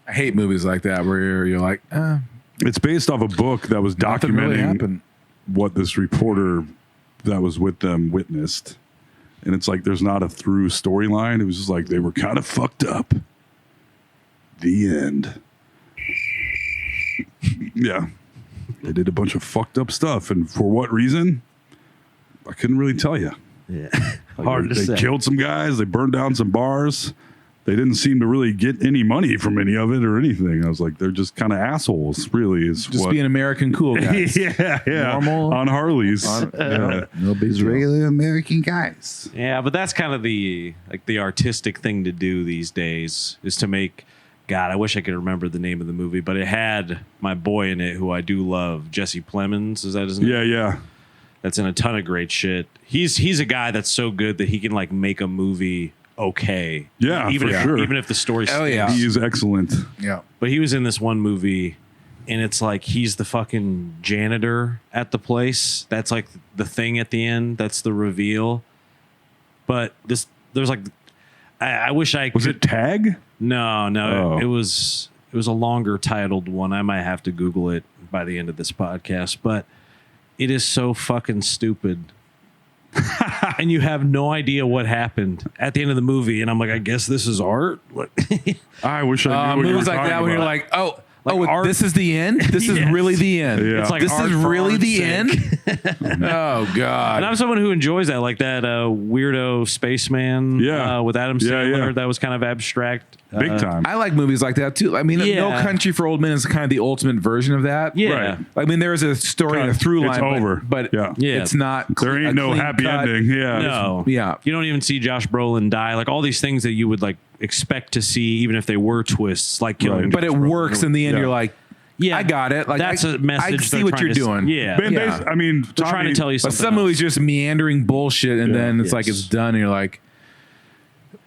I hate movies like that where you're like, It's based off a book that was nothing really documenting happened. what this reporter that was with them witnessed. And it's like there's not a through storyline. It was just like they were kind of fucked up. The end. Yeah. They did a bunch of fucked up stuff. And for what reason? I couldn't really tell you. Yeah. Like, Hard to they say. killed some guys. They burned down some bars. They didn't seem to really get any money from any of it or anything. I was like, they're just kind of assholes, really. Is Just what. being American cool guys. yeah. Normal. On Harleys. Yeah. No big It's deal. regular American guys. Yeah, but that's kind of the artistic thing to do these days is to make. God, I wish I could remember the name of the movie, but it had my boy in it who I do love, Jesse Plemons. Is that his name? Yeah. That's in a ton of great shit. He's a guy that's so good that he can like make a movie okay. Yeah, even for if, sure. Even if the story. Oh, yeah. He is excellent. Yeah. But he was in this one movie, and it's like he's the fucking janitor at the place. That's like the thing at the end. That's the reveal. But there's like, I wish I Was could. it Tag? No, Oh. it was a longer titled one. I might have to Google it by the end of this podcast, but it is so fucking stupid. And you have no idea what happened at the end of the movie. And I'm like, I guess this is art. What? I wish I knew what you were Movies like talking that when you're about. like, oh, art- this is the end? This is Yes. really the end? Yeah. It's like This art is for really art's the sake. end? Oh, God. And I'm someone who enjoys that, like that weirdo spaceman Yeah. with Adam Yeah, Sandler. yeah. That was kind of abstract. Big time. I like movies like that too. I mean, Yeah. No Country for Old Men is kind of the ultimate version of that. Yeah. Right. I mean, there is a story and a through line. It's but- over. But Yeah. Yeah. it's not. There ain't a no clean happy cut. ending. Yeah. No. Yeah. You don't even see Josh Brolin die. Like all these things that you would like expect to see, even if they were twists, like killing. Right. But it Josh Brolin. works in the end. Yeah. You're like, Yeah, I got it. Like that's I, a message. I see they're what trying you're to doing. Yeah. Ben, Yeah. I mean, They're trying to tell you But something. some movies else. just meandering bullshit, and Yeah. then it's like Yes. it's done, and you're like,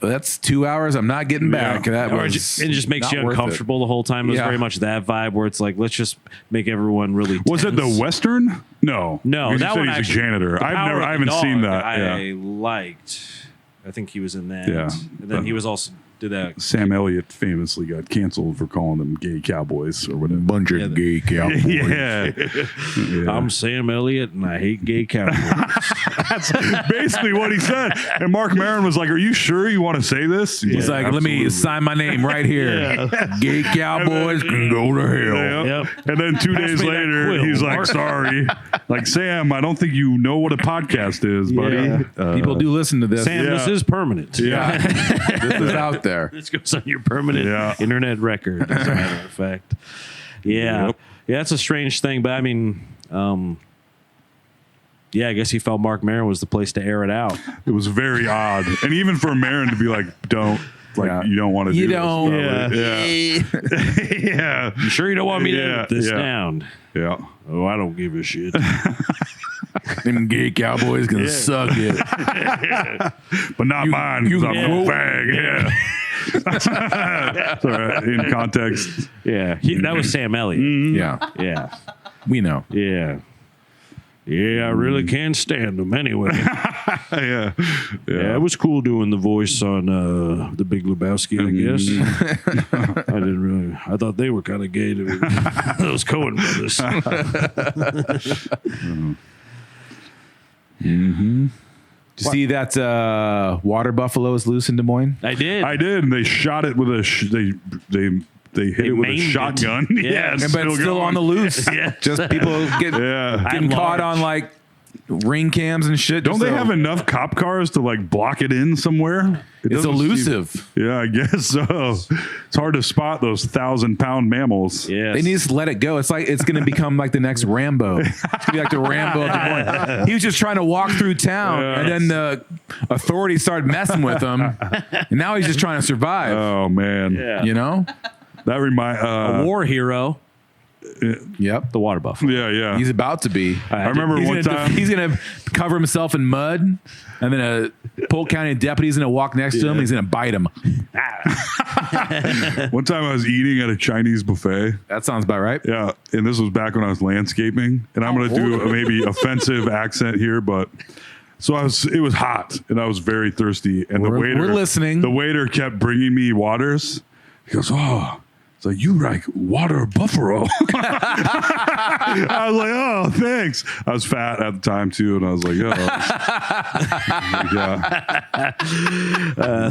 well, that's 2 hours. I'm not getting back. That Or it was just makes not you worth it. uncomfortable the whole time. It was Yeah. very much that vibe where it's like, let's just make everyone really. Was it the tense. Western? No. No, Because that you said one he's actually, a janitor. The Power of I the haven't seen Dog that. I Yeah. liked. I think he was in that. Yeah. And then he was also did that. Sam Elliott famously got canceled for calling them gay cowboys or whatever. Bunch Yeah, of gay cowboys. Yeah. Yeah. I'm Sam Elliott and I hate gay cowboys. That's basically what he said. And Mark Maron was like, "Are you sure you want to say this?" He's like, let me sign my name right here. Gay cowboys can go to hell. Yeah. Yep. And then 2 Pass days me that later, quill, he's like, Mark. "Sorry, like Sam, I don't think you know what a podcast is, buddy." Yeah. People do listen to this. Sam, Yeah. this is permanent. Yeah. This is out there. This goes on your permanent Yeah. internet record, as a matter of fact. Yeah. Yep. Yeah, it's a strange thing, but I mean, yeah, I guess he felt Mark Maron was the place to air it out. It was very odd, and even for Maron to be like, "Don't." Like Yeah. you don't want to You do don't. this. Yeah. Yeah. You sure you don't want me to Yeah, edit this yeah. down? Yeah. Oh, I don't give a shit. Them gay cowboys can suck it. But not mine. you 'cause I'm go- a fag. Yeah. Sorry, in context. Yeah, that was Sam Elliott. Yeah, Yeah, we know. yeah, yeah. I really can't stand them anyway. Yeah. Yeah, it was cool doing the voice on the Big Lebowski. I guess I didn't really. I thought they were kind of gay. Those Coen brothers. Did you see that water buffalo is loose in Des Moines? I did. I did, and they shot it with a they hit it with a maimed it. shotgun. Yeah. it's But it's still going. on the loose. Yeah. Just people getting I'm caught large. on like ring cams and shit. Don't just they so- have enough cop cars to like block it in somewhere? It It's doesn't elusive. seem- yeah, I guess so. It's hard to spot those 1,000-pound mammals. Yes. They need to just let it go. It's like it's going to become like the next Rambo. It's going to be like the Rambo of Des Moines. He was just trying to walk through town, and then the authorities started messing with him, and now he's just trying to survive. Oh man, Yeah. You know? that remind. war hero, Yep. the water buffalo. Yeah. He's about to be. I remember He's one gonna, time. he's going to cover himself in mud, and then a Polk County deputy's going to walk next to him. And he's going to bite him. One time I was eating at a Chinese buffet. That sounds about right. Yeah, and this was back when I was landscaping, and I'm going to do a maybe offensive accent here, but so it was hot, and I was very thirsty, and We're listening. The waiter kept bringing me waters. He goes, "Oh." It's like, you like water buffalo. I was like, oh, thanks. I was fat at the time too, and I was like, oh, yeah,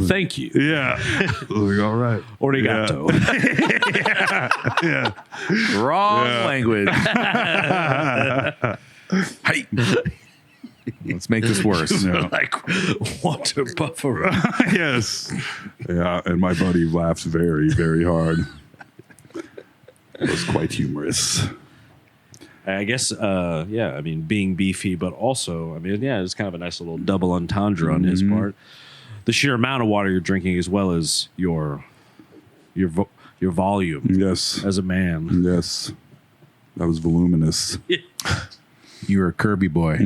Thank you. yeah. I was like, all right. Origato. Yeah. Wrong Yeah. language. Hey. Let's make this worse. Yeah. Like water buffalo. Yes. Yeah, and my buddy laughs very, very hard. It was quite humorous. I guess, yeah, I mean, being beefy, but also, I mean, yeah, it's kind of a nice little double entendre on his part. The sheer amount of water you're drinking, as well as your volume Yes. as a man. Yes. That was voluminous. You were a Kirby boy.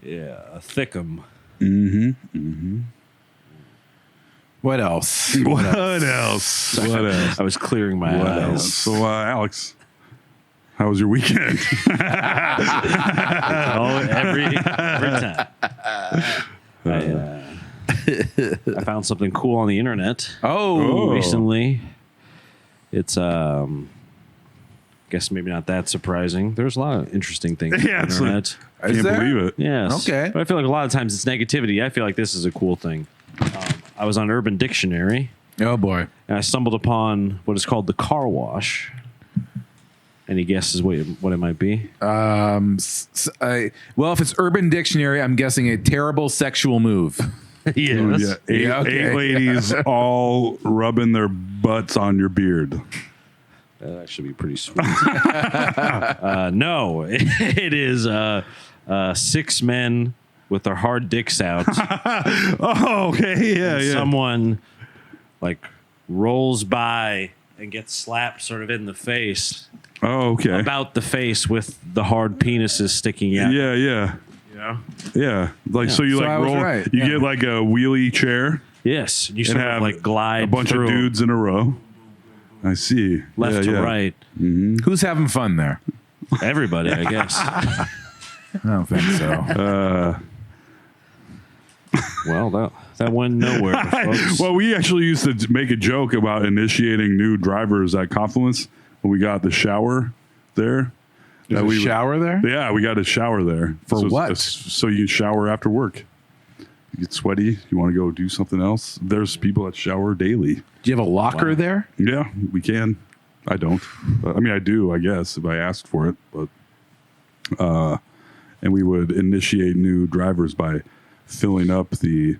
Yeah, a thickum. What else? What else? What else? I was clearing my What eyes. else? So, Alex, how was your weekend? Every time. I found something cool on the internet Oh, recently. It's guess maybe not that surprising. There's a lot of interesting things Yeah, on it's the like- internet. I can't there? believe it. Yes. Okay. But I feel like a lot of times it's negativity. I feel like this is a cool thing. I was on Urban Dictionary oh boy. and I stumbled upon what is called the car wash. Any guesses what it might be? Well, if it's Urban Dictionary, I'm guessing a terrible sexual move. Yes. Yeah, eight okay. ladies all rubbing their butts on your beard. That should be pretty sweet. No, it is 6 men with their hard dicks out. Oh, okay. Yeah, yeah. Someone like rolls by and gets slapped sort of in the face, Oh, okay. about the face with the hard penises sticking out. Yeah, yeah. You know? Yeah. Like, so you So like I was roll, right. you Yeah. get like a wheelie chair Yes. You and sort have of like glide a bunch through of dudes in a row. I see. left Yeah, to yeah. right. Who's having fun there? Everybody, I guess. I don't think so. Well, that went nowhere, folks. Well, we actually used to make a joke about initiating new drivers at Confluence when we got the shower there. There's That a we- shower there? Yeah, we got a shower there. For so, what? So you shower after work. You get sweaty. You want to go do something else. There's people that shower daily. Do you have a locker there? Yeah, we can. I don't. I mean, I do, I guess, if I asked for it. But and we would initiate new drivers by filling up the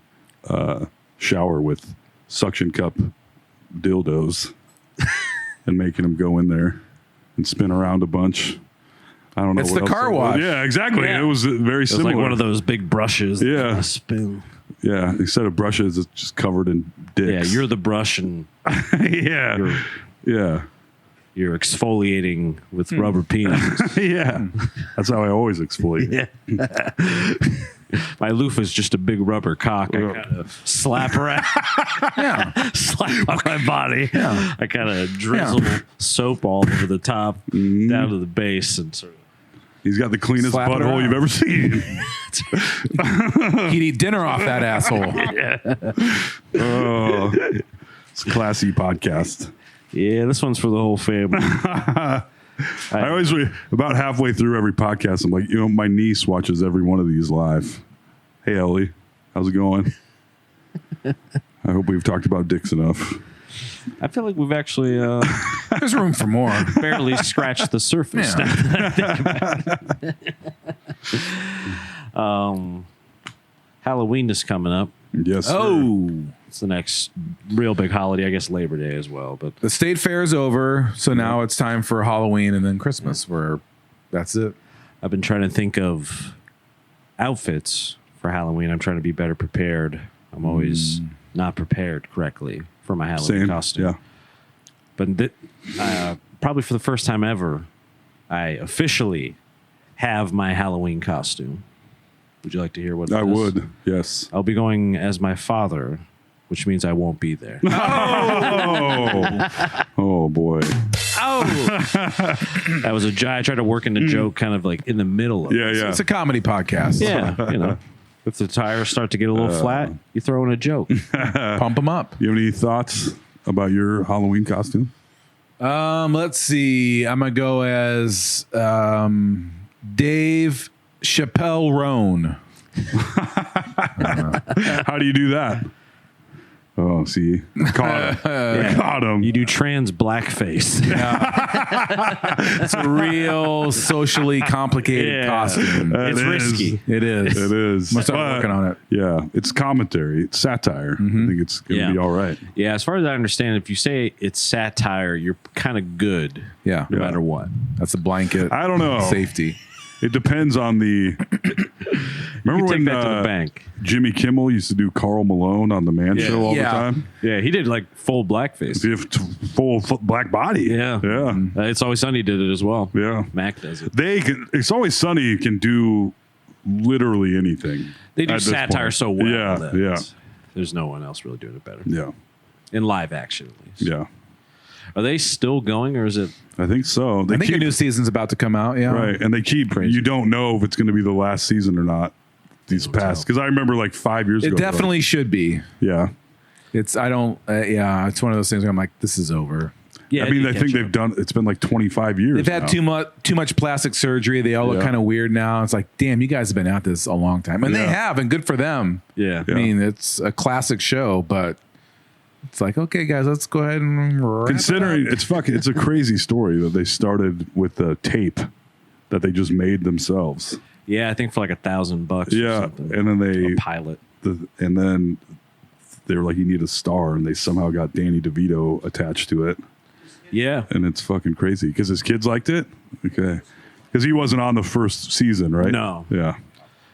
shower with suction cup dildos and making them go in there and spin around a bunch. I don't know. It's what the else car it was. wash. Yeah, exactly. Yeah. It was very It's similar. like one of those big brushes. that Yeah. kinda spin. Yeah, instead of brushes, it's just covered in Yeah, dicks. you're the brush and yeah, you're- yeah. you're exfoliating with rubber penises. Yeah. That's how I always exfoliate. My loofah is just a big rubber cock. I kind of slap around, slap on my body. I kind of drizzle soap all over the top, down to the base, and sort of. He's got the cleanest Slap it butthole around. you've ever seen. He'd eat dinner off that asshole. Oh, it's a classy podcast. Yeah, this one's for the whole family. I always, about halfway through every podcast, I'm like, my niece watches every one of these live. Hey, Ellie, how's it going? I hope we've talked about dicks enough. I feel like we've actually There's room for more. barely scratched the surface. Yeah. Now that I think about it. Halloween is coming up. Yes. Sir. Oh, It's the next real big holiday. I guess Labor Day as well. But the state fair is over, so now it's time for Halloween and then Christmas. Where that's it. I've been trying to think of outfits for Halloween. I'm trying to be better prepared. I'm always not prepared correctly for my Halloween Same. costume. Yeah. But probably for the first time ever, I officially have my Halloween costume. Would you like to hear what it I is? would. Yes. I'll be going as my father, which means I won't be there. Oh boy. That was I tried to work in the joke kind of like in the middle of it. Yeah. It's a comedy podcast. Yeah, if the tires start to get a little flat, you throw in a joke. Pump them up. You have any thoughts about your Halloween costume? Let's see. I'm gonna go as Dave Chappelle Roan. How do you do that? Oh, see, caught him. Caught him. You do trans blackface. It's a real socially complicated costume. It's It is. risky. It is. It is. I'm gonna start But, working on it. Yeah, it's commentary. It's satire. I think it's gonna Yeah. be all right. Yeah, as far as I understand, if you say it's satire, you're kind of good Yeah. no matter what. That's a blanket. I don't know. Safety. It depends on the. Remember You when take that to the bank. Jimmy Kimmel used to do Carl Malone on the Man Show all Yeah. the time? Yeah, he did like full blackface. He have full black body. Yeah. Yeah. It's Always Sunny did it as well. Yeah. Mac does it. It's Always Sunny can do literally anything. They do at this satire point. so well. Yeah. that Yeah. There's no one else really doing it better. Yeah. In live action, at least. Yeah. Are they still going, or is it? I think so. They I think a keep, new season's about to come out. Yeah. right. And they keep, you don't know if it's going to be the last season or not. These past, because I remember like 5 years ago. It definitely should be. Yeah. It's one of those things where I'm like, this is over. Yeah, I mean, you I catch think up. they've done, it's been like 25 years. They've had now. too much plastic surgery. They all look Yeah. kind of weird now. It's like, damn, you guys have been at this a long time. And they Yeah. have, and good for them. Yeah. I mean, it's a classic show, but it's like, okay, guys, let's go ahead and wrap Considering it up. it's a crazy story that they started with the tape that they just made themselves. Yeah, I think for like $1,000 or Yeah. something. And then a pilot. and then they were like, you need a star. And they somehow got Danny DeVito attached to it. Yeah. And it's fucking crazy because his kids liked it. Okay. Because he wasn't on the first season, right? No. Yeah.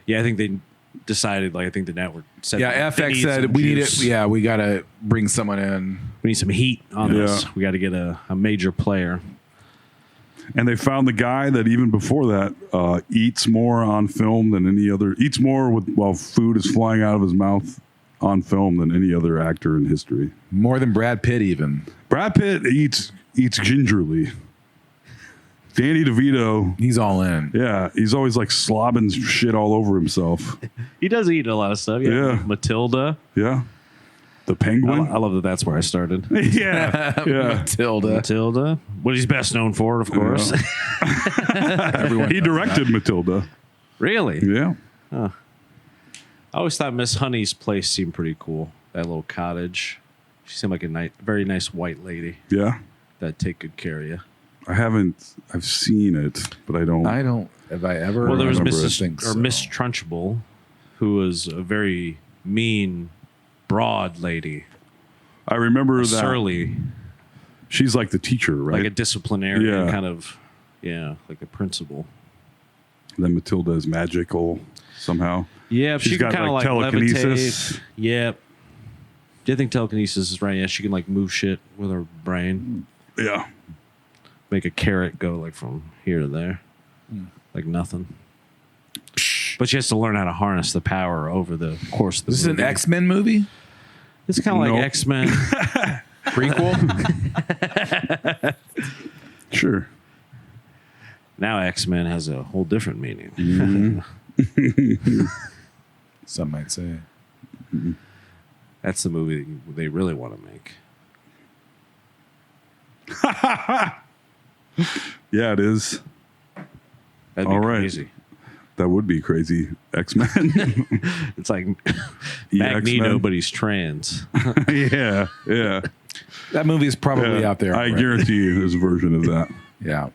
Yeah, I think they decided, like, I think the network said. Yeah, they FX need said some we need it. juice. Yeah, we got to bring someone in. We need some heat on Yeah. this. We got to get a major player. And they found the guy that even before that eats more on film than any other, eats more while food is flying out of his mouth on film than any other actor in history. More than Brad Pitt, even. Brad Pitt eats gingerly. Danny DeVito, He's all in. yeah, he's always like slobbing shit all over himself. He does eat a lot of stuff. Yeah. Matilda. Yeah. The Penguin. I love that that's where I started. Yeah. Yeah. Matilda. Matilda. What he's best known for, of course. He directed Matilda. Really? Yeah. I always thought Miss Honey's place seemed pretty cool. That little cottage. She seemed like a very nice white lady Yeah. that'd take good care of you. I've seen it, but I don't. Have I ever? Well, there was remember, I Miss Trunchbull, who was a very mean, broad lady. I remember that. Surly, She's like the teacher, right? like a disciplinarian Yeah. kind of, like a principal. Then Matilda is magical somehow. Yeah, She's she can got, kind of like, like telekinesis. levitate. Yeah. Do you think telekinesis is right? Yeah, she can like move shit with her brain. Yeah. make a carrot go like from here to there, like nothing. But she has to learn how to harness the power over the course of the This is an movie. X-Men movie? It's kind of like Nope. X-Men. Prequel? Sure. Now X-Men has a whole different meaning. Some might say. That's the movie they really want to make. Yeah, it is. That'd be All right. crazy. That would be crazy. X-Men. It's like Yeah, Magneto, X-Men. but he's trans. Yeah. Yeah. That movie is probably out there. I already. guarantee you there's a version of that. Yeah.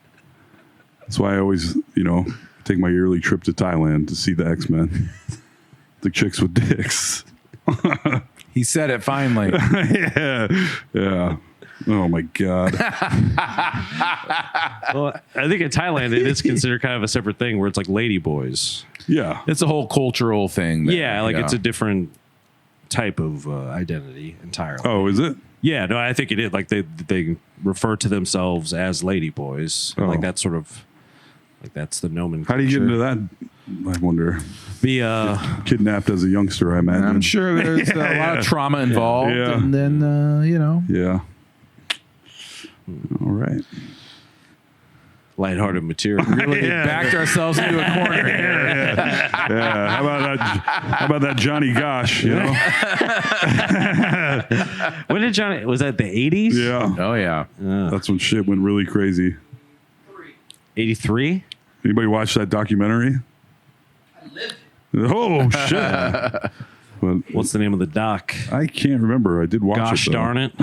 That's why I always, take my yearly trip to Thailand to see the X-Men. The chicks with dicks. He said it finally. Yeah. Yeah. Oh my God. Well, I think in Thailand it is considered kind of a separate thing where it's like lady boys. Yeah. It's a whole cultural thing. there, Yeah, like it's a different type of identity entirely. Oh, is it? Yeah, no, I think it is. Like they refer to themselves as lady boys. Oh. Like that's sort of like that's the nomenclature. How do you get into that? I wonder. Be Kidnapped as a youngster, I imagine. I'm sure there's a lot of trauma involved. Yeah. And then, Yeah. All right. lighthearted material. really backed ourselves into a corner here. Yeah. How about that Johnny Gosch? When did Johnny? Was that the 80s? Yeah. Oh, yeah. That's when shit went really crazy. 83. Anybody watch that documentary? I lived it. Oh shit! But What's the name of the doc? I can't remember. I did watch Gosh it. though. darn it!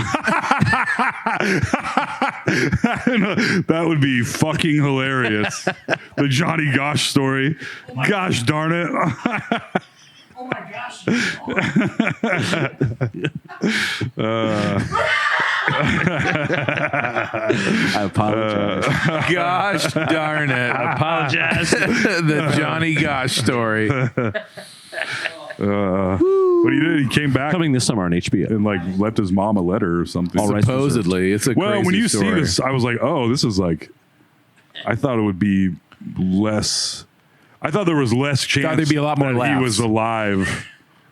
That would be fucking hilarious. The Johnny Gosch story. Gosh darn it! Oh my gosh. I apologize. Gosh darn it. I apologize. The Johnny Gosh story. But he did. He came back Coming this summer on HBO. and like left his mom a letter or something. All right. Supposedly. It's a Well, crazy when you story. see this, I was like, oh, this is like. I thought it would be less. I thought there was less chance there'd be a lot more that he laughs. was alive.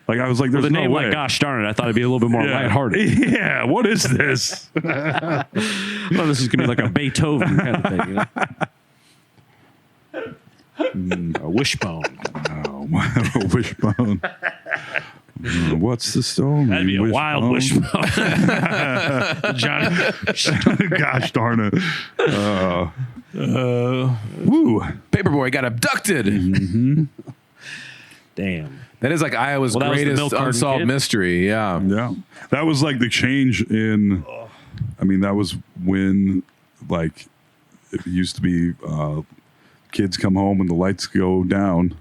Like I was like, there's With a no name way. like Gosh darn it, I thought it'd be a little bit more Yeah. lighthearted. Yeah, what is this? I thought this is gonna be like a Beethoven kind of thing. A wishbone. Oh, a wishbone. What's the story? That'd be a wild wishbone. Johnny. Gosh darn it. Woo. Paperboy got abducted. Damn. That is like Iowa's Well, that was the greatest milk carton unsolved kid? mystery. Yeah. Yeah. That was like the change in, I mean, that was when like it used to be kids come home and the lights go down.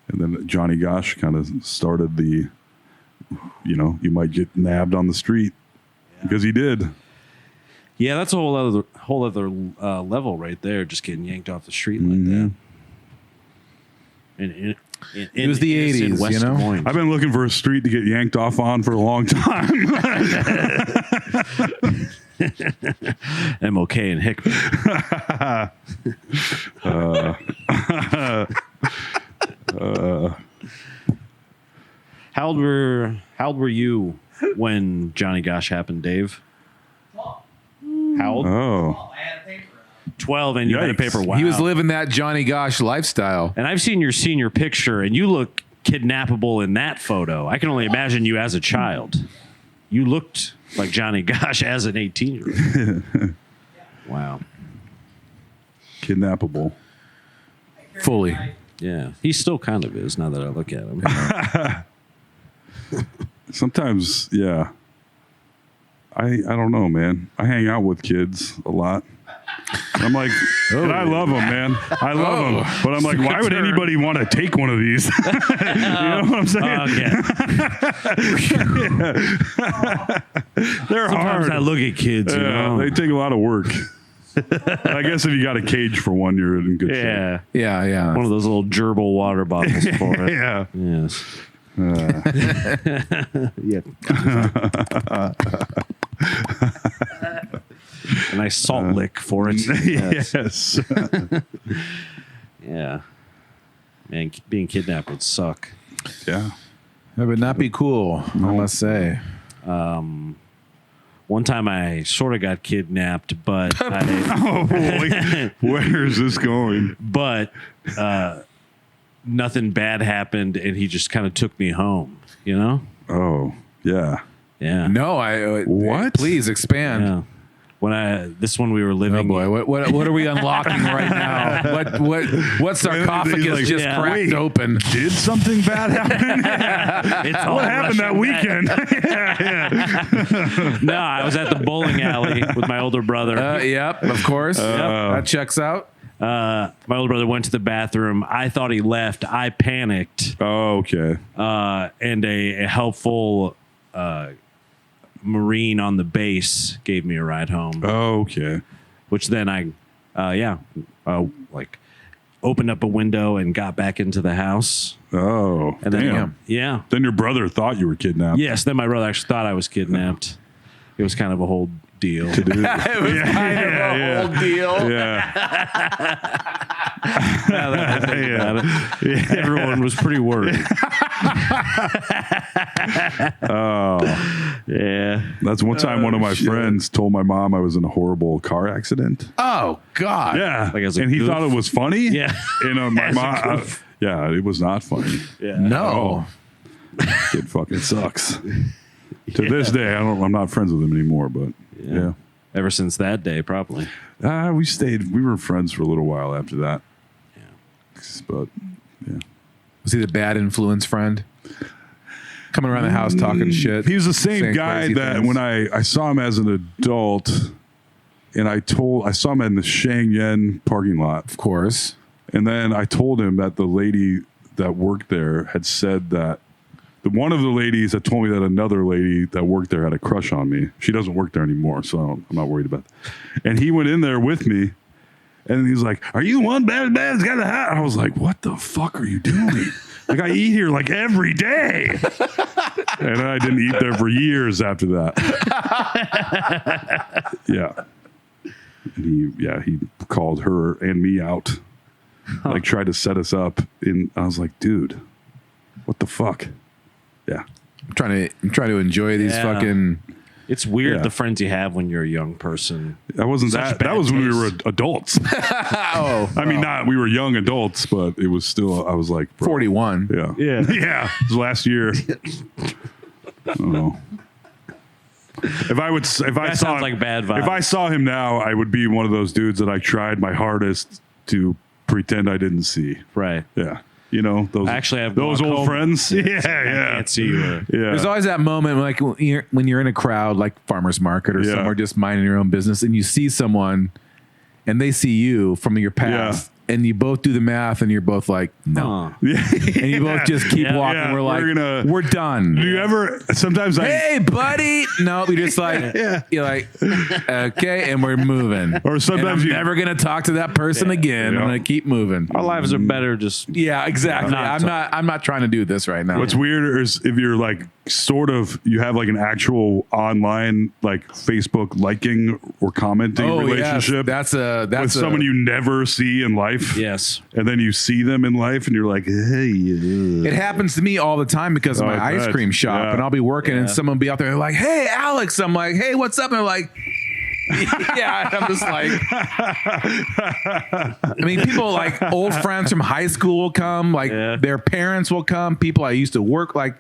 And then Johnny Gosh kind of started the, you might get nabbed on the street because he did. Yeah, that's a whole other level right there. Just getting yanked off the street like that. And It was the 80s, West you know? Des Moines. I've been looking for a street to get yanked off on for a long time. MLK and Hickman. How old were you when Johnny Gosh happened, Dave? How old? Oh. I had a paper out. 12, and you had a Yikes. paper. Wow. He was living that Johnny Gosh lifestyle. And I've seen your senior picture, and you look kidnappable in that photo. I can only imagine you as a child. You looked like Johnny Gosh as an 18-year-old. Wow. Kidnappable. Fully. Yeah. He still kind of is now that I look at him. Sometimes, yeah. I don't know, man. I hang out with kids a lot. I'm like, and I love them, man. I love them. But I'm like, why would anybody want to take one of these? You know what I'm saying? Okay. They're Sometimes hard. I look at kids, you know. They take a lot of work. I guess if you got a cage for one, you're in good shape. Yeah. Yeah, yeah. One of those little gerbil water bottles for it. Yeah. Yes. Yeah. A nice salt lick for it. Yes. Yeah. Man, being kidnapped would suck. Yeah. That would not be cool, I must say. One time I sort of got kidnapped, but Oh boy, where is this going? but nothing bad happened, and he just kind of took me home. You know? Oh yeah. Yeah. No, What? Please expand. Yeah. When we were living. Oh boy, what are we unlocking right now? What sarcophagus Like, just yeah. cracked Wait. open? Did something bad happen? It's all What happened that Russian weekend? No, I was at the bowling alley with my older brother. Yep, of course. That checks out. My older brother went to the bathroom. I thought he left. I panicked. Oh, okay. And a helpful Marine on the base gave me a ride home, Oh, okay. which then I opened up a window and got back into the house. Oh, And then, damn. yeah. Then your brother thought you were kidnapped. Yes, then my brother actually thought I was kidnapped. It was kind of a whole deal. It was kind of a whole deal. Yeah. Now that I think about it, everyone was pretty worried. Yeah. That's one time one of my friends told my mom I was in a horrible car accident. Oh God. Yeah. Like as a and he goof? thought it was funny. Yeah. And my As a mom, goof. yeah, it was not funny. Yeah. No. It fucking sucks. To this day, I'm not friends with him anymore, but yeah. Ever since that day, probably. We were friends for a little while after that. Yeah. But yeah. Was he the bad influence friend? Coming around the house talking shit. He was the same saying guy crazy that things. when I saw him as an adult, and I saw him in the Shang Yen parking lot, Of course. and then I told him that the lady that worked there had said that one of the ladies had told me that another lady that worked there had a crush on me. She doesn't work there anymore, so I'm not worried about that. And he went in there with me, and he's like, "Are you the one bad that's got a hat?" I was like, "What the fuck are you doing?" Like, I eat here like every day. And I didn't eat there for years after that. Yeah. And he called her and me out. Like, tried to set us up. And I was like, dude, what the fuck? Yeah. I'm trying to enjoy these Yeah. fucking. It's weird Yeah. the friends you have when you're a young person. That wasn't Such that. bad That was when we taste. were adults. Oh, I mean, we were young adults, but it was still, I was like, bro. 41. Yeah. Yeah. Yeah. It was last year. Oh. If I That saw sounds like bad vibes. If I saw him now, I would be one of those dudes that I tried my hardest to pretend I didn't see. Right. Yeah. You know, those I actually have those old glaucoma. friends. Yeah, I yeah. can't see you. Yeah. There's always that moment like when you're in a crowd, like farmer's market or Yeah. somewhere, just minding your own business, and you see someone, and they see you from your past, and you both do the math, and you're both like, no, Huh. Yeah. and you both just keep Yeah. walking. Yeah, We're like, we're we're gonna- done. Do you ever sometimes Hey, buddy! No, we just like you're like, okay, and we're moving. Or sometimes and I'm you- never gonna talk to that person again. Yeah. I'm gonna keep moving. Our lives are better just. Yeah, exactly. Not I'm not trying to do this right now. What's weird is if you're like you have like an actual online like Facebook liking or commenting relationship Yes. with That's someone you never see in life. Yes. And then you see them in life and you're like, hey. It happens to me all the time because of Oh, my I ice bet. cream shop, Yeah. and I'll be working, and Yeah. someone will be out there like, "Hey, Alex," I'm like, "Hey, what's up?" And they're like, "Yeah," and I'm just like, I mean, people like old friends from high school will come, like Yeah. their parents will come, people I used to work like,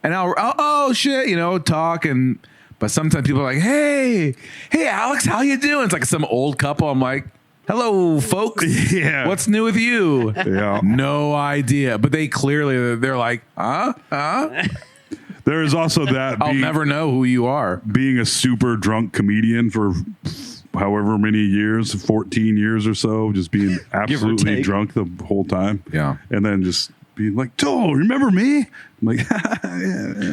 and I'll oh shit, talk and. But sometimes people are like, hey, Alex, how you doing? It's like some old couple. I'm like, hello, folks. Yeah. What's new with you? Yeah. No idea. But they're like, huh? There is also that I'll never know who you are. being a super drunk comedian for however many years, 14 years or so, just being absolutely take. drunk the whole time. Yeah. And then just being like, Joel, remember me? I'm like,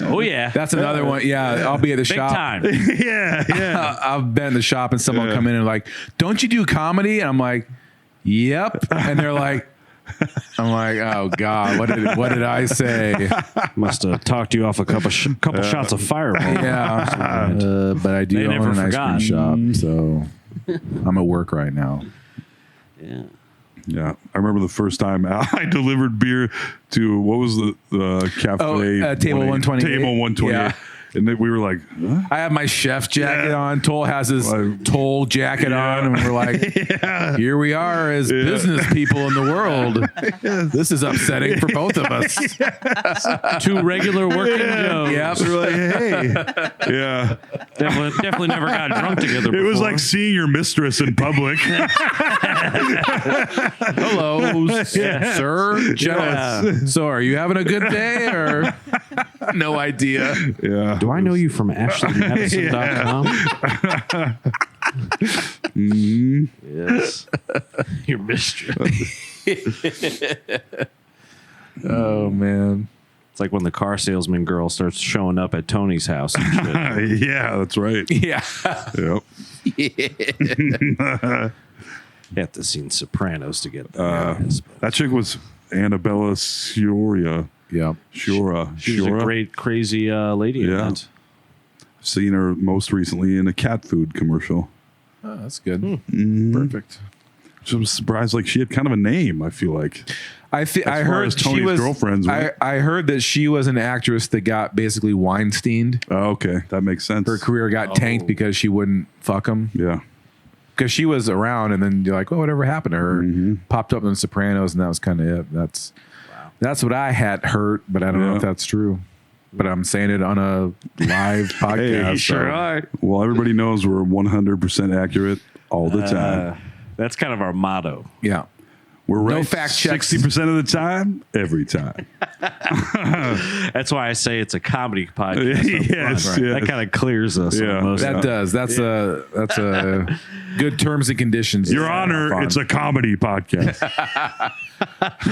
Oh, yeah. That's another one. Yeah, I'll be at the big shop. time. yeah. I've been in the shop and someone Yeah. come in and like, don't you do comedy? And I'm like, yep. And they're like, I'm like, oh God, what did I say? Must have talked you off a couple shots of Fireball. Yeah, but I do They own never an ice forgot. cream shop, so I'm at work right now. Yeah. Yeah, I remember the first time I delivered beer to what was the cafe? Table 128. Table 128. Yeah. And then we were like, huh? I have my chef jacket on. Toll has his toll jacket on, and we're like, here we are as business people in the world. This is upsetting for both of us. Two regular working Joes. Yep. We're like, hey, yeah. Definitely never got drunk together before. It was like seeing your mistress in public. Hello, sir. Jealous. So, are you having a good day or no idea? Yeah. Do I know you from AshleyMadison.com? Yes. Your mistress. Oh man. It's like when the car salesman girl starts showing up at Tony's house and shit. Yeah, that's right. Yeah. Yep. You have to see Sopranos to get that. That chick was Annabella Sciorra. Yeah. Shura. She's a great, crazy lady in Yeah. that. Seen her most recently in a cat food commercial. Oh, that's good. Perfect. I'm surprised, like she had kind of a name. I feel like I far heard as she Tony's was girlfriends, right? I heard that she was an actress that got basically Weinsteined. Oh, okay, that makes sense. Her career got tanked because she wouldn't fuck him. Yeah, Because she was around, and then you're like, well, whatever happened to her? Popped up in The Sopranos, and that was kind of it. That's what I had heard, but I don't know if that's true. But I'm saying it on a live podcast. You sure are. well, everybody knows we're 100% accurate all the time. That's kind of our motto. Yeah. We're right no fact checks. 60% of the time, every time. That's why I say it's a comedy podcast. Yes, Right. yes. That kind of clears us. Yeah. On most That does. That's a good terms and condiens. Your Honor, it's a comedy podcast.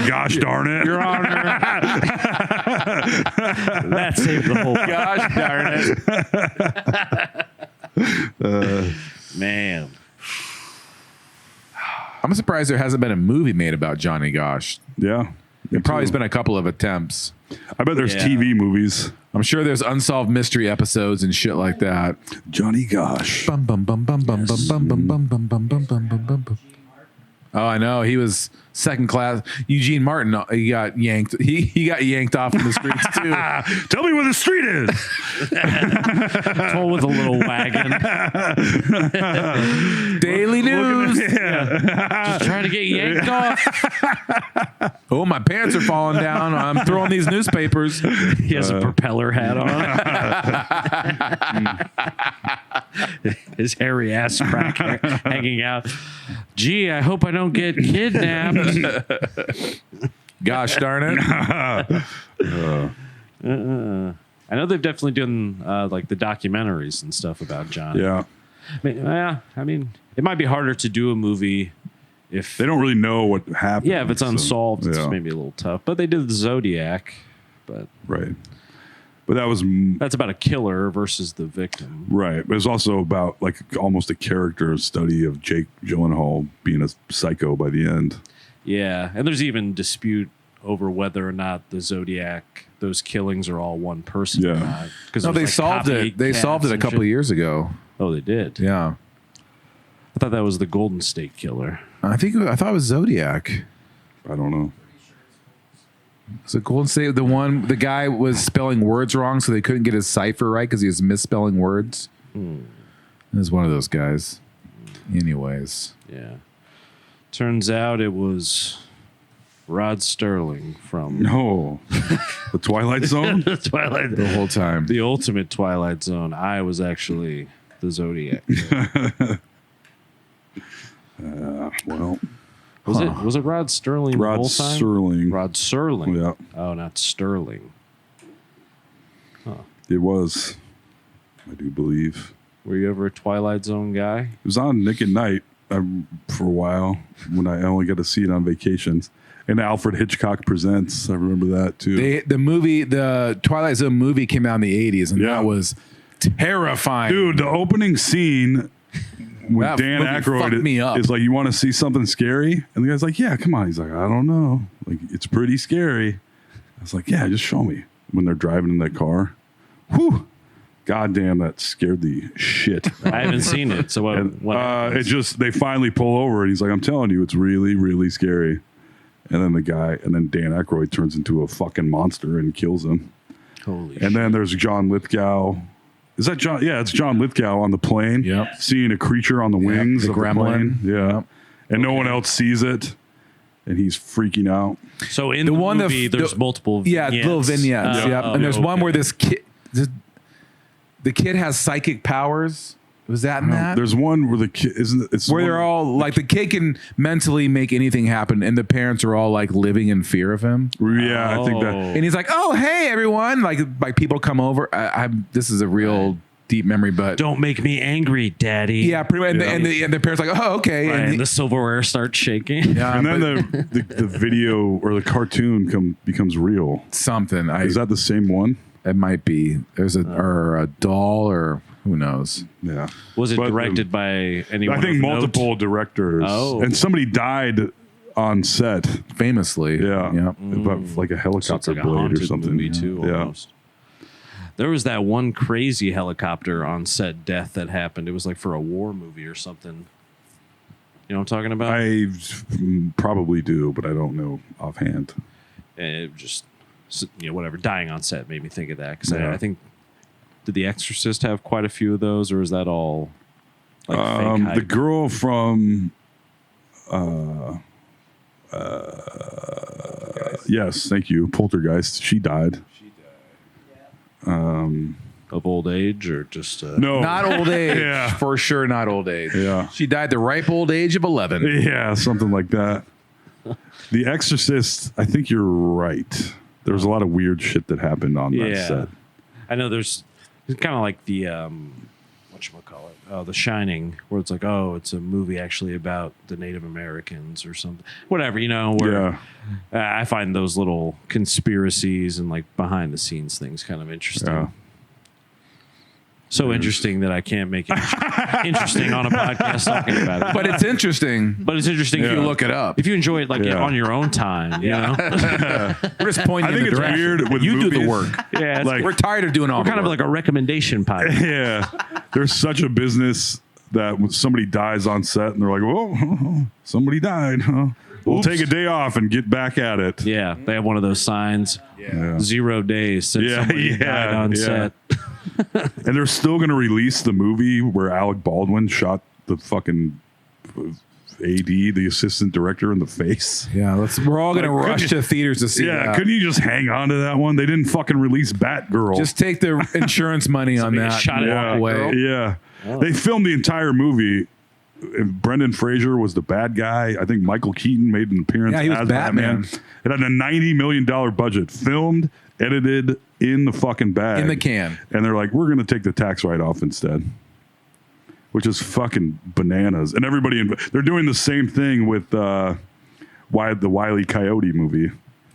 Gosh darn it. Your Honor. That saved the whole. Gosh darn it. Man. I'm surprised there hasn't been a movie made about Johnny Gosch. Yeah. There probably has been a couple of attempts. I bet there's Yeah. TV movies. I'm sure there's unsolved mystery episodes and shit like that. Johnny Gosh. Bum, bum, bum, bum, bum, bum, bum, bum, bum, bum, bum, bum, bum, bum, bum. Oh, I know. He was second class. Eugene Martin, he got yanked. He got yanked off in the streets too. Tell me where the street is. Told with a little wagon. Daily news. Just trying to get yanked off. Oh, my pants are falling down. I'm throwing these newspapers. He has a propeller hat on. His hairy ass crack hanging out. Gee, I hope I don't get kidnapped. Gosh darn it. I know they've definitely done like the documentaries and stuff about John. Yeah. I mean, it might be harder to do a movie if They don't really know what happened. if it's so, unsolved. It's yeah. maybe a little tough. But they did the Zodiac. But Right. But that was that's about a killer versus the victim. right. But it was also about like almost a character study of Jake Gyllenhaal being a psycho by the end. Yeah, and there's even dispute over whether or not the Zodiac, those killings are all one person or Yeah. not. Because No, they solved it. They solved it a couple of years ago. Oh, they did. Yeah. I thought that was the Golden State Killer. I thought it was Zodiac. I don't know. So Golden State, the guy was spelling words wrong, so they couldn't get his cipher right because he was misspelling words. It was one of those guys. Anyways. Yeah. Turns out it was Rod Sterling from No. The Twilight Zone? the Twilight, The whole time. the ultimate Twilight Zone. I was actually the Zodiac. Well, Was it Rod Sterling Rod the whole time? Serling. Rod Serling. Yeah. Oh, not Sterling. It was, I do believe. Were you ever a Twilight Zone guy? It was on Nick at Night for a while when I only got to see it on vacations. And Alfred Hitchcock Presents. I remember that too. The Twilight Zone movie came out in the 80s, and Yeah. that was terrifying. Dude, the opening scene when That Dan movie fucked me Aykroyd up. is like, you want to see something scary? And the guy's like, yeah, come on. He's like, I don't know. Like, it's pretty scary. I was like, yeah, just show me. When they're driving in that car. Whew. God damn, that scared the shit. I haven't seen it. So what? And, what it just they finally pull over and he's like, I'm telling you, it's really, really scary. And then Dan Aykroyd turns into a fucking monster and kills him. Holy shit. And then there's John Lithgow. Is that John? Yeah, it's John Lithgow on the plane. Yep. Seeing a creature on the wings the of the gremlin. plane. Yeah. Yep. And no one else sees it. And he's freaking out. So in the one that movie, there's multiple little vignettes. Oh, Yep. oh, And there's one okay. where this kid, the kid has psychic powers. Was that in that? There's one where the kid isn't it's Where one- they're all like the kid can mentally make anything happen, and the parents are all like living in fear of him. Yeah, I think that. And he's like, "Oh, hey, everyone!" Like people come over. This is a real deep memory, but Don't make me angry, Daddy. yeah, pretty much. Yeah. And the parents are like, "Oh, okay." Right, And and the silverware starts shaking. yeah, And then but the video or the cartoon becomes real. something. Is that the same one? It might be. There's a doll or who knows. Yeah. Was it But, directed by anyone? I think of note? multiple directors. Oh. And somebody died on set. Famously, Yeah. But like a So helicopter it's like a blade or haunted something. movie too, Yeah. almost. There was that one crazy helicopter on set death that happened. It was like for a war movie or something. You know what I'm talking about? I probably do, but I don't know offhand. And it just, whatever. Dying on set made me think of that because Yeah. I think, did The Exorcist have quite a few of those, or is that all like fake hype? The girl from yes, thank you, Poltergeist, she died. Of old age, or just No, Not old age, Yeah. for sure. Not old age. Yeah. She died the ripe old age of 11. Yeah, something like that. The Exorcist, I think you're right. There was a lot of weird shit that happened on that Yeah. set. I know there's kind of like the whatchamacallit, The Shining, where it's like, oh, it's a movie actually about the Native Americans or something, whatever, where Yeah. I find those little conspiracies and like behind the scenes things kind of interesting. Yeah. So interesting that I can't make it interesting on a podcast talking about it. But it's interesting. But it's interesting If if you you look it up. if you enjoy it like Yeah. on your own time, you know. We're just pointing I think in the it's direction. weird with you do the movies. work. Yeah, it's Like- We're tired of doing all we're the kind of work. like a recommendation podcast. Yeah. There's such a business that when somebody dies on set and they're like, whoa, somebody died, huh? We'll Oops. take a day off and get back at it. Yeah, they have one of those signs. Yeah. 0 days since Yeah, somebody yeah, died on yeah. set. And they're still going to release the movie where Alec Baldwin shot the fucking AD, the assistant director, in the face. Yeah, we're all going to Like, rush couldn't to theaters to see Yeah, that. couldn't you just hang on to that one? They didn't fucking release Batgirl. Just take the insurance money on Somebody that shot and it walk out, away. girl. Yeah. They filmed the entire movie. Brendan Fraser was the bad guy. I think Michael Keaton made an appearance Yeah, he was as Batman. It had a $90 million budget, filmed, edited in the fucking bag. In the can. And they're like, we're going to take the tax write-off instead. Which is fucking bananas. And everybody, they're doing the same thing with the Wile E. Coyote movie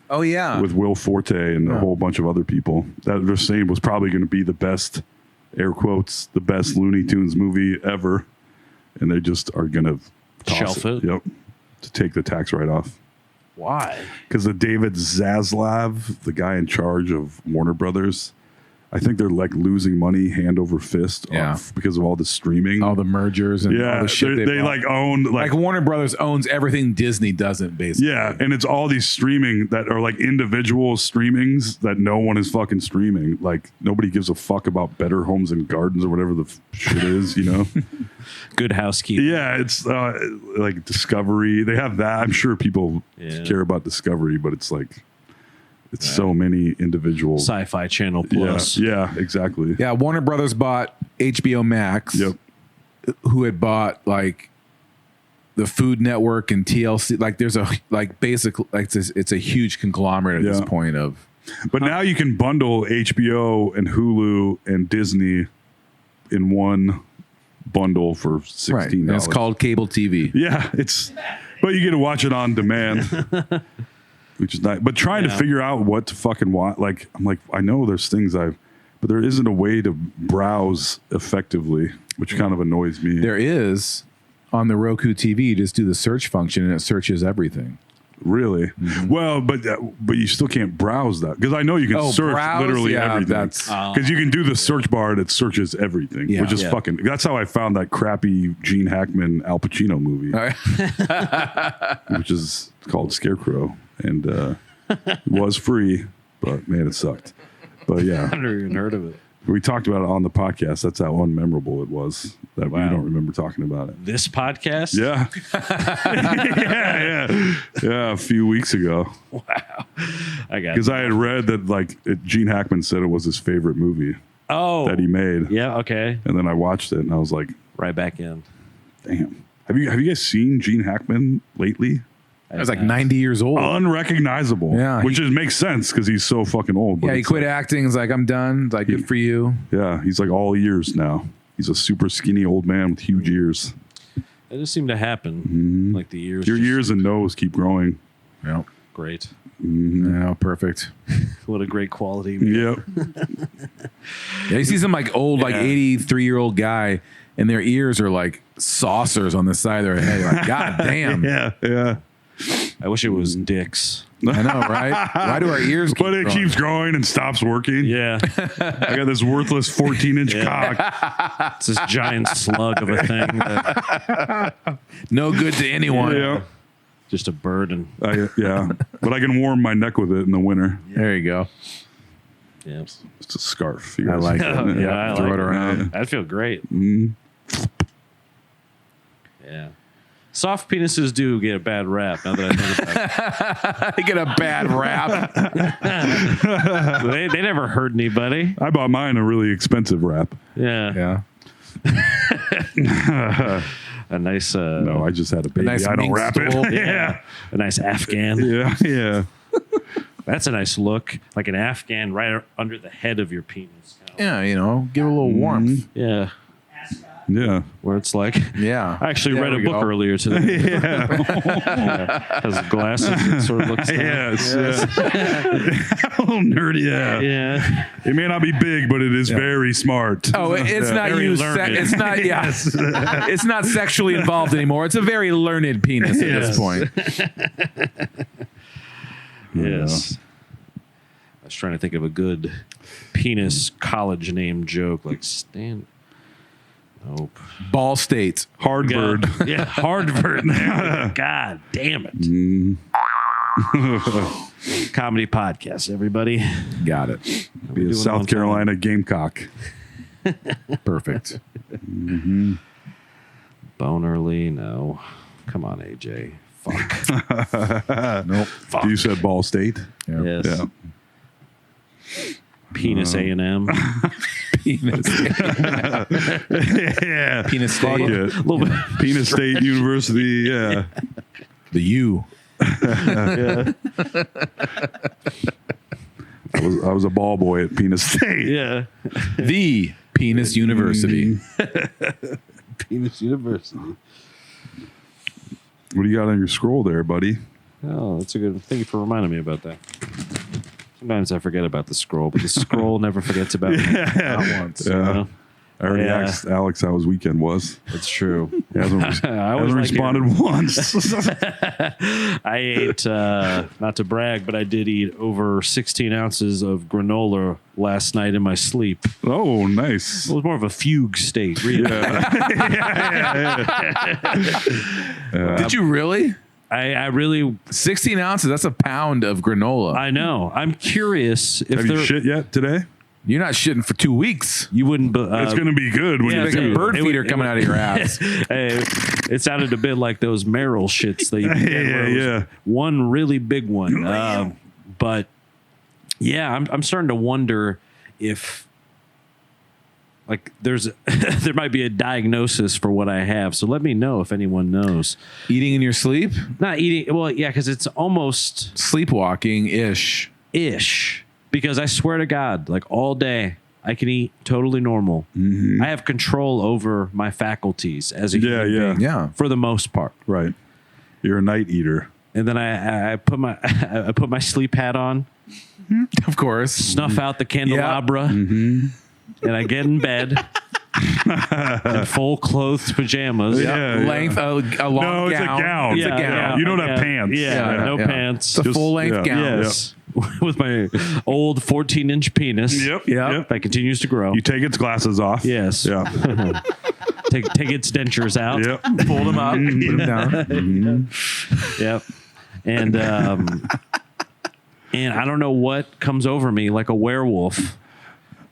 Oh, yeah. with Will Forte and a whole bunch of other people that they're saying was probably going to be the best, air quotes, the best Looney Tunes movie ever. And they just are going to Shelf it? Yep. To take the tax write-off. Why? Because the David Zaslav, the guy in charge of Warner Brothers, I think they're like losing money hand over fist Yeah. because of all the streaming. all the mergers and all yeah, the shit they bought. like own Like Warner Brothers owns everything Disney doesn't, basically. yeah, and it's all these streaming that are like individual streamings that no one is fucking streaming. Like nobody gives a fuck about Better Homes and Gardens or whatever the shit is, you know? Good housekeeping. Yeah, it's like Discovery. They have that. I'm sure people Yeah. care about Discovery, but it's like it's so many individual. Sci-Fi Channel Yeah, Plus. yeah, exactly. Yeah, Warner Brothers bought HBO Max, Yep. who had bought like the Food Network and TLC. Like there's a like basically like it's a huge conglomerate at this Yeah. point of But now you can bundle HBO and Hulu and Disney in one bundle for $16. right. And it's called cable TV. Yeah, but you get to watch it on demand, which is nice. But trying to Yeah. figure out what to fucking watch, like I'm like, I know there's things but there isn't a way to browse effectively, which kind of annoys me. There is on the Roku TV. You just do the search function and it searches everything. Really? Well, but you still can't browse that because I know you can search browse? literally Yeah, everything. that's- Because you can do the search bar that searches everything, Yeah. which is Yeah. fucking. That's how I found that crappy Gene Hackman Al Pacino movie, All right. which is called Scarecrow, and it was free, but man, it sucked. But yeah, I've never even heard of it. we talked about it on the podcast. That's how unmemorable it was that we Wow. don't remember talking about it. This podcast? Yeah. yeah. A few weeks ago. I got Because I had read that Gene Hackman said it was his favorite movie Oh. that he made. Yeah, okay. And then I watched it and I was like, Right back in. damn. Have you guys seen Gene Hackman lately? I was like 90 years old. Unrecognizable. Yeah, Which makes sense because he's so fucking old. But Yeah, he it's quit like- acting. He's like, I'm done. It's like, good for you. Yeah, he's like all ears now. He's a super skinny old man with huge ears. It just seemed to happen. Like the years. Your just- ears and nose keep growing. Yeah. Great. Yeah, perfect. What a great quality. Yep. Yeah, you see some like old, like Yeah. 83-year-old guy, and their ears are like saucers on the side of their head. You're like, God damn. Yeah. Yeah. I wish it was dicks. I know, right? Why do our ears keep But it growing? keeps growing and stops working. Yeah. I got this worthless 14-inch cock. It's this giant slug of a thing. That, No good to anyone. Yeah. just a burden. Yeah. But I can warm my neck with it in the winter. There you go. Yeah. It's a scarf. You I guys- like it. Oh, yeah, I Throw like it it. around. I'd feel great. Yeah. Soft penises do get a bad rap now that I think about it. I get a bad rap. They never hurt anybody. I bought mine a really expensive wrap. Yeah. Yeah. A nice No, I just had a baby. nice I don't mink wrap stole. it. yeah. A nice Afghan. Yeah. Yeah. That's a nice look. Like an Afghan right under the head of your penis. Yeah, you know, give it a little warmth. Yeah. Yeah. Where it's like Yeah. I actually There read a we book go. earlier today. Yeah. Has glasses that sort of looks like Yes. A little nerdy. Yeah. Yeah. It may not be big, but it is very smart. Oh, it's Yeah. not Very used. learned. It's not. Yeah, it's not sexually involved anymore. It's a very learned penis at Yes. this point. Yes. I was trying to think of a good penis college name joke like Stan. Nope. Ball State. Hardbird. Yeah, Hardbird. God damn it. Comedy podcast, everybody. Got it. Be a doing South one Carolina Gamecock. Perfect. Bonerly, no. Come on, AJ. Fuck. Nope. You said Ball State. Yeah. Yes. Yeah. Penis A&M. Penis. Yeah. Penis Fuck State. it. A little bit. Penis State University. Yeah. The U. I was a ball boy at Penis State. Yeah. The Penis University. Penis University. What do you got on your scroll there, buddy? Oh, that's a good. Thank you for reminding me about that. Sometimes I forget about the scroll, but the scroll never forgets about me. Not once. you Yeah. know? I already Yeah. asked Alex how his weekend was. It's true. He hasn't, I always hasn't like responded once. I ate, not to brag, but I did eat over 16 ounces of granola last night in my sleep. Oh, nice. It was more of a fugue state, really. Did you really? I really, 16 ounces. That's a pound of granola. I know. I'm curious if Have you there, shit yet today? You're not shitting for 2 weeks. you wouldn't. It's going to be good when yeah, you Like it's do a it. bird It would- feeder it coming would- out of your ass. Hey, it sounded a bit like those Merrill shits that you get. where it was Yeah. One really big one. But yeah, I'm starting to wonder if like there might be a diagnosis for what I have. So let me know if anyone knows. Eating in your sleep? Not eating. Well, yeah, because it's almost Sleepwalking-ish. ish. Because I swear to God, like all day, I can eat totally normal. I have control over my faculties as a Yeah, human yeah. being, Yeah. for the most part. Right. You're a night eater. And then I put my I put my sleep hat on, Of course. snuff out the candelabra, and I get in bed. in full clothed pajamas. Yeah. Length, a long No, it's a gown. It's a gown. You don't have pants. Yeah, no pants. It's a full length yeah. gown. Yes. With my old 14-inch penis. Yep. That continues to grow. You take its glasses off. Yes. Yeah. Take its dentures out. Yep. Fold them up, put them down. Yep. And and I don't know what comes over me like a werewolf.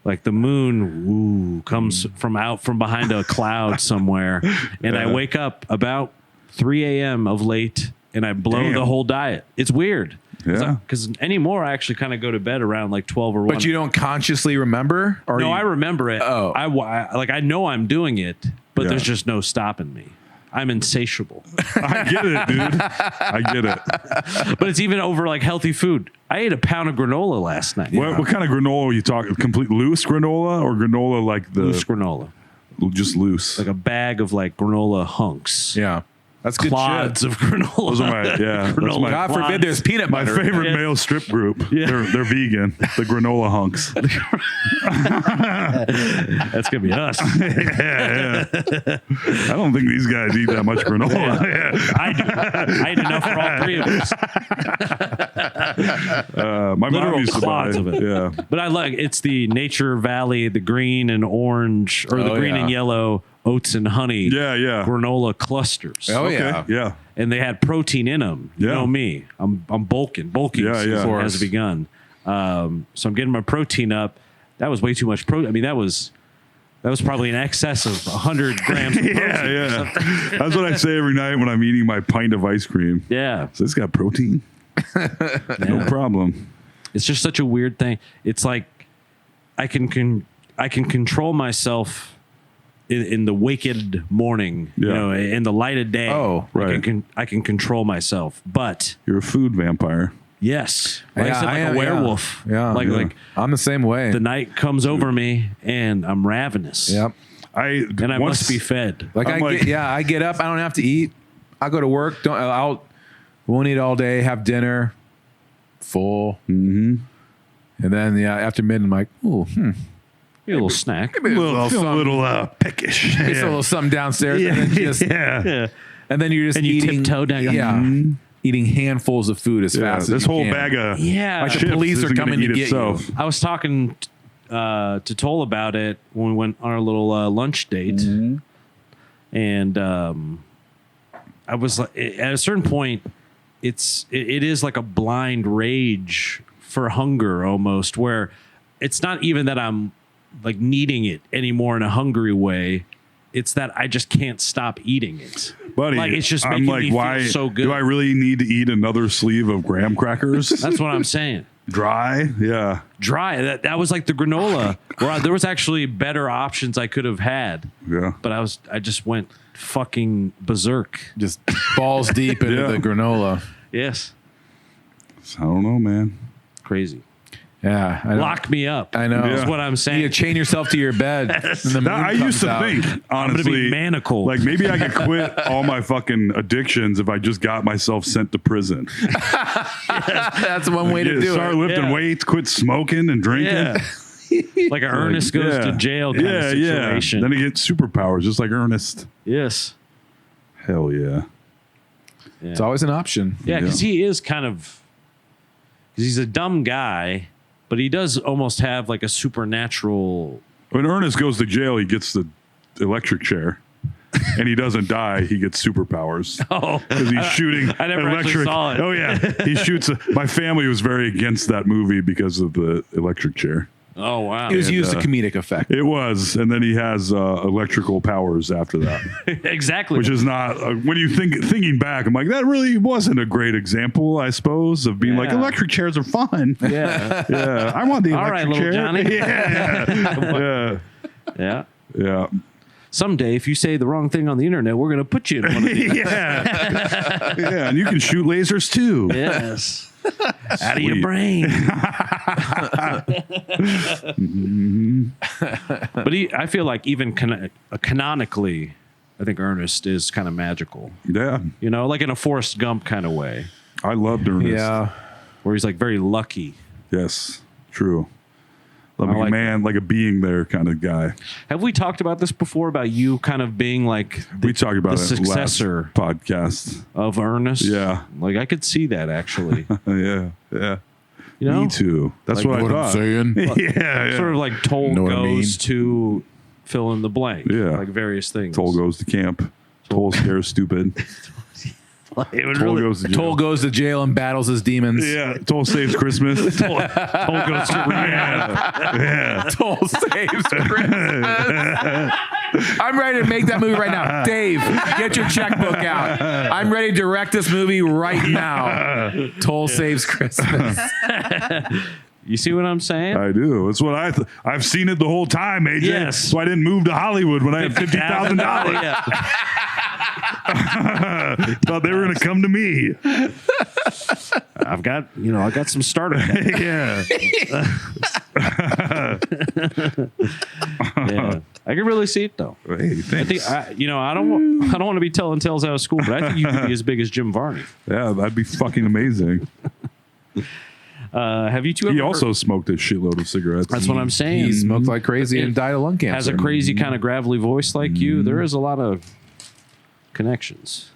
Like the moon comes from behind a cloud somewhere. And I wake up about 3 a.m. of late and I blow Damn. the whole diet. It's weird. Yeah. Because anymore, I actually kind of go to bed around like 12 or 1. But you don't consciously remember? Or No, you, I remember it. Oh. I know I'm doing it, but Yeah. there's just no stopping me. I'm insatiable. I get it, dude. I get it. But it's even over like healthy food. I ate a pound of granola last night. What kind of granola are you talking? Complete loose granola or granola like the Loose granola. just loose? Like a bag of like granola hunks. Yeah. That's good Clods shit. of granola. Those are my that's Granola. my, God forbid there's peanut my butter. favorite male strip group. They're vegan. The granola hunks. That's going to be us. Yeah. I don't think these guys eat that much granola. Yeah. I do. I ate enough for all three of us. My Literal mom used to buy clods of it. Yeah. But I like it's the Nature Valley, the green and orange, or the Oh, green yeah. and yellow oats and honey Yeah, yeah. granola clusters. Oh, Okay. yeah. Yeah. And they had protein in them. You Yeah. know me. I'm bulking. Bulking Yeah, yeah. season Of has course. begun. So I'm getting my protein up. That was way too much protein. I mean, that was probably in excess of 100 grams of protein. Yeah. That's what I say every night when I'm eating my pint of ice cream. Yeah. So it's got protein. No problem. It's just such a weird thing. It's like I can control myself in the wicked morning, Yeah. you know, in the light of day. Oh, right. I can control myself. But You're a food vampire. yes, like I Yeah, said, like I a am, werewolf. Yeah. Like I'm the same way. the night comes over me and I'm ravenous. Yep. And I once- must be fed. Like I'm like- I get up. I don't have to eat. I go to work. Won't eat all day. Have dinner. Full. Mm-hmm. And then after midnight, I'm like, ooh, Get a little snack. feel a little peckish. It's a little something downstairs. And then just, Yeah. and then you're just And you eating. tiptoe down, you're like, Yeah. Eating handfuls of food as Yeah, fast as this you whole can. bag of Yeah. Like the chips police are isn't gonna coming to eat get itself. you. I was talking to Toll about it when we went on our little lunch date, and I was like, at a certain point, it is like a blind rage for hunger almost, where it's not even that I'm like needing it anymore in a hungry way. It's that I just can't stop eating it. Buddy, Like, it's just I'm making like, me feel why so good. do I really need to eat another sleeve of graham crackers? That's what I'm saying. Dry? Yeah. Dry. That was like the granola. Where there was actually better options I could have had, Yeah. but I just went fucking berserk. Just balls deep into Yeah. the granola. Yes, I don't know, man. crazy. Yeah. I know. Lock me up. I know. That's Yeah. what I'm You saying. need to chain yourself to your bed. And the moon I used comes to out. think, I'm gonna be honestly, manacled. like maybe I could quit all my fucking addictions if I just got myself sent to prison. That's one way to Yeah, do start it. lifting Yeah. weights, quit smoking and drinking. Yeah. Like an Ernest goes Yeah. to jail kind of situation. Then he gets superpowers, just like Ernest. Yes. Hell yeah. It's always an option. Yeah, because he is kind of, because he's a dumb guy, but he does almost have like a supernatural. When Ernest goes to jail, he gets the electric chair. And he doesn't die. He gets superpowers. Oh, Because he's shooting I never actually electric. saw it. Oh yeah, he shoots. My family was very against that movie because of the electric chair. oh wow. It was used to comedic effect. It was, and then he has electrical powers after that, Exactly. which is not. When you thinking back, I'm like, that really wasn't a great example, I suppose, of being like Yeah. electric chairs are fun. yeah. Yeah, I want the All electric right, little chair. Johnny. Yeah, Yeah. yeah, Someday, if you say the wrong thing on the internet, we're going to put you in one of these. yeah, yeah. And you can shoot lasers too. Yes. Out of your Sweet. brain. But I feel like even canonically, I think Ernest is kind of magical. Yeah, You know, like in a Forrest Gump kind of way, I loved Ernest. Yeah. where he's like very lucky. Yes, true. Like a man, like a being there kind of guy. Have we talked about this before? About you kind of being like We talked about the it successor last podcast. of Ernest? Yeah. Like I could see that actually. Yeah. You know? Me too. That's Like, what I What I'm thought. saying? yeah. Sort of like Toll Know what I goes to fill in the blank. Yeah. Like various things. Toll goes to camp. Toll scares stupid. It would Toll really- goes to jail. Toll goes to jail and battles his demons. Yeah. Toll saves Christmas. Toll goes to rehab. yeah. Toll saves Christmas. I'm ready to make that movie right now. Dave, get your checkbook out. I'm ready to direct this movie right now. Toll saves Christmas. You see what I'm saying? I do. That's what I've seen it the whole time, AJ. Yes. So I didn't move to Hollywood when I had $50,000. Yeah. Thought they were going to come to me. I got some starter kit. Yeah. Yeah. I can really see it though. Hey, thanks. I don't want to be telling tales out of school, but I think you could be as big as Jim Varney. Yeah, that'd be fucking amazing. Have you two ever He heard- also smoked a shitload of cigarettes. That's what I'm saying. He smoked like crazy and died of lung cancer. Has a crazy kind of gravelly voice like you. There is a lot of connections.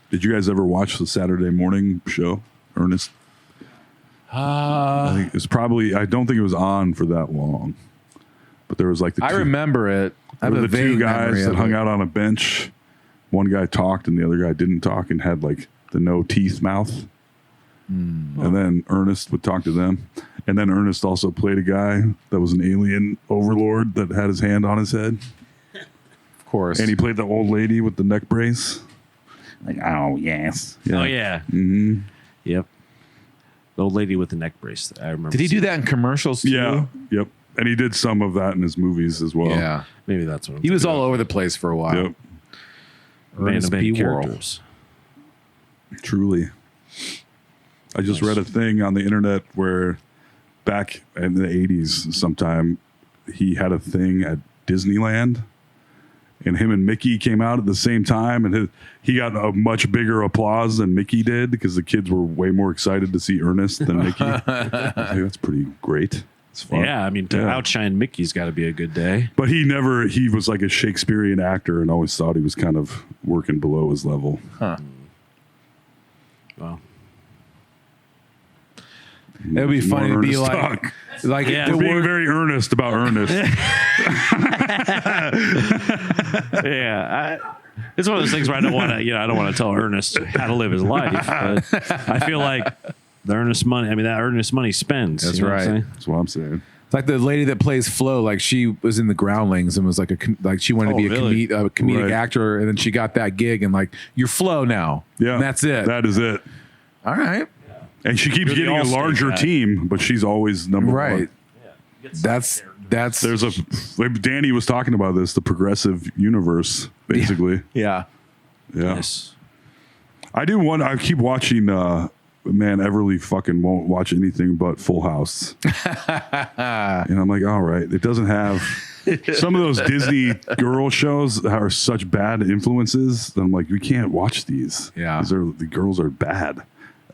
Did you guys ever watch the Saturday morning show, Ernest? I think it was probably. I don't think it was on for that long, but there was like the. I remember it. I have There a were the two vague guys memory that of hung it. out on a bench. One guy talked and the other guy didn't talk and had like the no teeth mouth. And then Ernest would talk to them. And then Ernest also played a guy that was an alien overlord that had his hand on his head. Of course. And he played the old lady with the neck brace. Like, oh, yes. Oh yeah. Mm-hmm. Yep. The old lady with the neck brace. I remember. Did he do that in commercials too? Yeah. Yep. And he did some of that in his movies as well. Yeah. Maybe that's what I'm He was thinking all over the place for a while. Yep. of. Man Ernest of many P. Worrell. characters. Truly. I just read a thing on the internet where back in the 80s sometime he had a thing at Disneyland and him and Mickey came out at the same time and he got a much bigger applause than Mickey did because the kids were way more excited to see Ernest than Mickey. I was like, that's pretty great. It's fun. Yeah, I mean, to outshine Mickey's got to be a good day. But he was like a Shakespearean actor and always thought he was kind of working below his level. Huh. Well, It would be funny to be Ernest like, talk. like Yeah, the We're being word, very earnest about Ernest. yeah, it's one of those things where I don't want to tell Ernest how to live his life. But I feel like the earnest money. I mean, that earnest money spends. That's you know what I'm right. saying? That's what I'm saying. like the lady that plays Flo, like she was in the Groundlings and was like she wanted to be really? a comedic Right. actor, and then she got that gig and like you're Flo now. Yeah. And that's it. That is it. All right. And she keeps You're the getting a all-star larger guy. team, but she's always number Right. one. That's There's like Danny was talking about this, the progressive universe, basically. yeah. Yeah. Yes. I keep watching man, Everly fucking won't watch anything but Full House. And I'm like, all right, it doesn't have some of those Disney girl shows that are such bad influences. That I'm like, we can't watch these. Yeah. The girls are bad.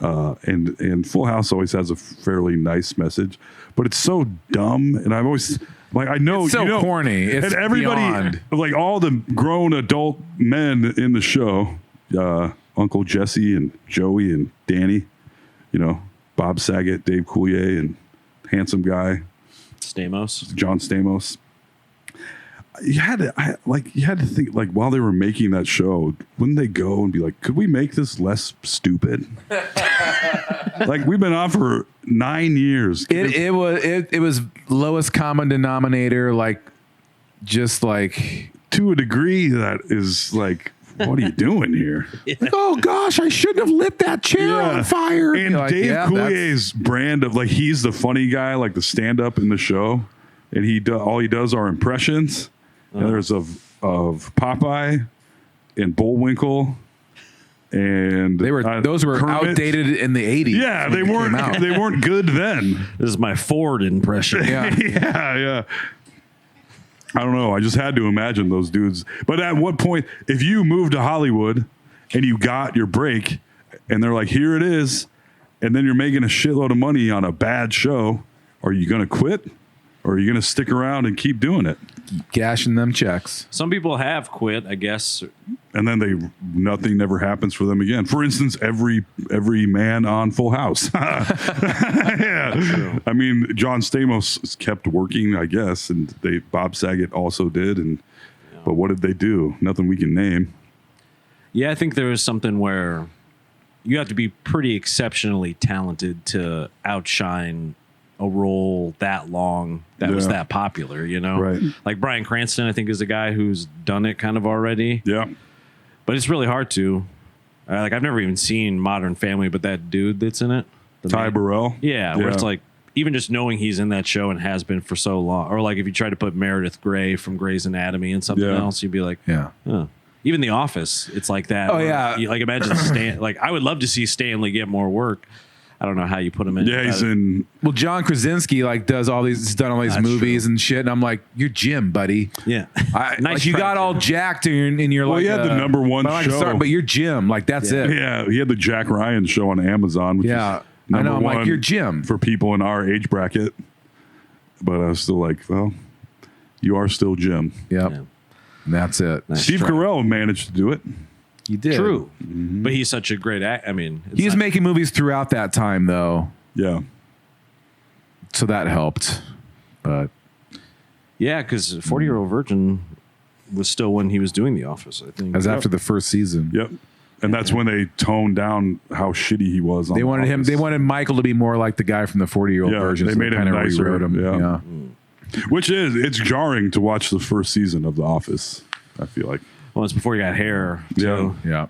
And Full House always has a fairly nice message, but it's so dumb. And I've always like, I know It's so you know, corny. It's and everybody, beyond. like all the grown adult men in the show, Uncle Jesse and Joey and Danny, Bob Saget, Dave Coulier, and handsome guy Stamos. John Stamos. You had to think, like, while they were making that show, wouldn't they go and be like, could we make this less stupid? Like, we've been on for 9 years. It was lowest common denominator, like just like To a degree that is like, what are you doing here? oh gosh, I shouldn't have lit that chair on fire. And You're like, Dave yeah, Coulier's brand of, like, he's the funny guy, like the stand-up in the show, and all he does are impressions. And there's of Popeye and Bullwinkle, and those were Kermit. outdated in the 80s. Yeah, when they came out. weren't good then. This is my Ford impression. Yeah. Yeah. I don't know. I just had to imagine those dudes. But at what point, if you moved to Hollywood and you got your break, and they're like, here it is, and then you're making a shitload of money on a bad show, are you going to quit? or are you going to stick around and keep doing it? Cashing them checks. Some people have quit, I guess. And then nothing never happens for them again. For instance, every man on Full House. Yeah. I mean, John Stamos kept working, I guess, and Bob Saget also did. But what did they do? Nothing we can name. Yeah, I think there is something where you have to be pretty exceptionally talented to outshine a role that long that was that popular, you know? Right. Like Bryan Cranston, I think, is a guy who's done it kind of already. Yeah. But it's really hard to. Like, I've never even seen Modern Family, but that dude that's in it. Ty Burrell. Yeah, where it's like, even just knowing he's in that show and has been for so long. Or like if you try to put Meredith Grey from Grey's Anatomy and something else, you'd be like, huh. Even The Office, it's like that. Oh, yeah. Like, imagine Stan. Like, I would love to see Stanley get more work. I don't know how you put him in. Yeah, he's in. Well, John Krasinski does all these. He's done all these movies and shit, and I'm like, you're Jim, buddy. Yeah, nice. Nice You try, got all jacked, and you're Well, like, he had the number one show. but you're Jim. Like that's it. Yeah, he had the Jack Ryan show on Amazon. Which Yeah, is I know. number I'm like, one you're Jim. for people in our age bracket. But I was still like, well, you are still Jim. Yep. Yeah. And that's it. Nice Steve try. Carell managed to do it. You did. True, but he's such a great act. I mean, it's He's not- making movies throughout that time, though, Yeah. so that helped. But Yeah, because 40-Year-Old Virgin was still when he was doing The Office, I think. as after the first season, Yep. And that's when they toned down how shitty he was. On they wanted The him. Office. They wanted Michael to be more like the guy from the 40-year-old Yeah, version. they so made him kinda nicer, rewrote him. yeah. Which it's jarring to watch the first season of The Office. I feel like. Well, it's before he got hair. Too. Yeah.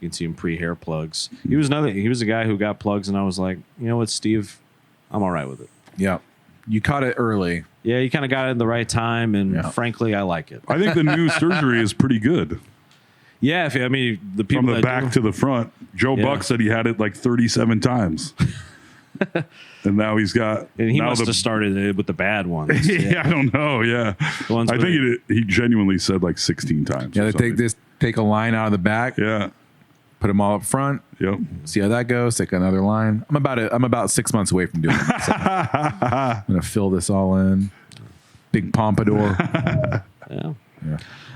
You can see him pre-hair plugs. He was a guy who got plugs, and I was like, you know what, Steve, I'm all right with it. Yeah. You caught it early. Yeah, you kind of got it in the right time, and frankly, I like it. I think the new surgery is pretty good. Yeah, I mean, the people From the that back do- to the front. Joe Yeah. Buck said he had it like 37 times. And now he's got. and he now must have started it with the bad ones. Yeah, I don't know. Yeah. The ones I where- think he genuinely said like 16 times. Yeah, or they something. take a line out of the back, Yeah. put them all up front, Yep. see how that goes. Take another line. I'm about 6 months away from doing it. So I'm gonna fill this all in. Big pompadour. Yeah. Yeah.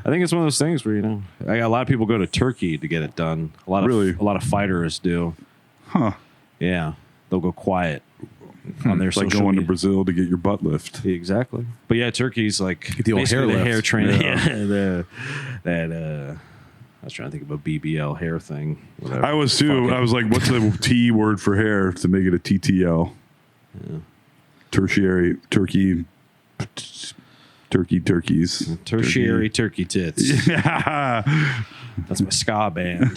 I think it's one of those things where a lot of people go to Turkey to get it done. A lot of fighters do. Huh. Yeah, they'll go quiet on their It's like social going to media. Brazil to get your butt lift. Exactly. But yeah, Turkey's like the old basically hair the lift. hair training. Yeah. Yeah, I was trying to think of a BBL hair thing. Whatever. I was too. Fuck it. I was like, what's the T word for hair to make it a TTL? Tertiary turkeys. Tertiary turkey tits. Yeah. That's my ska band.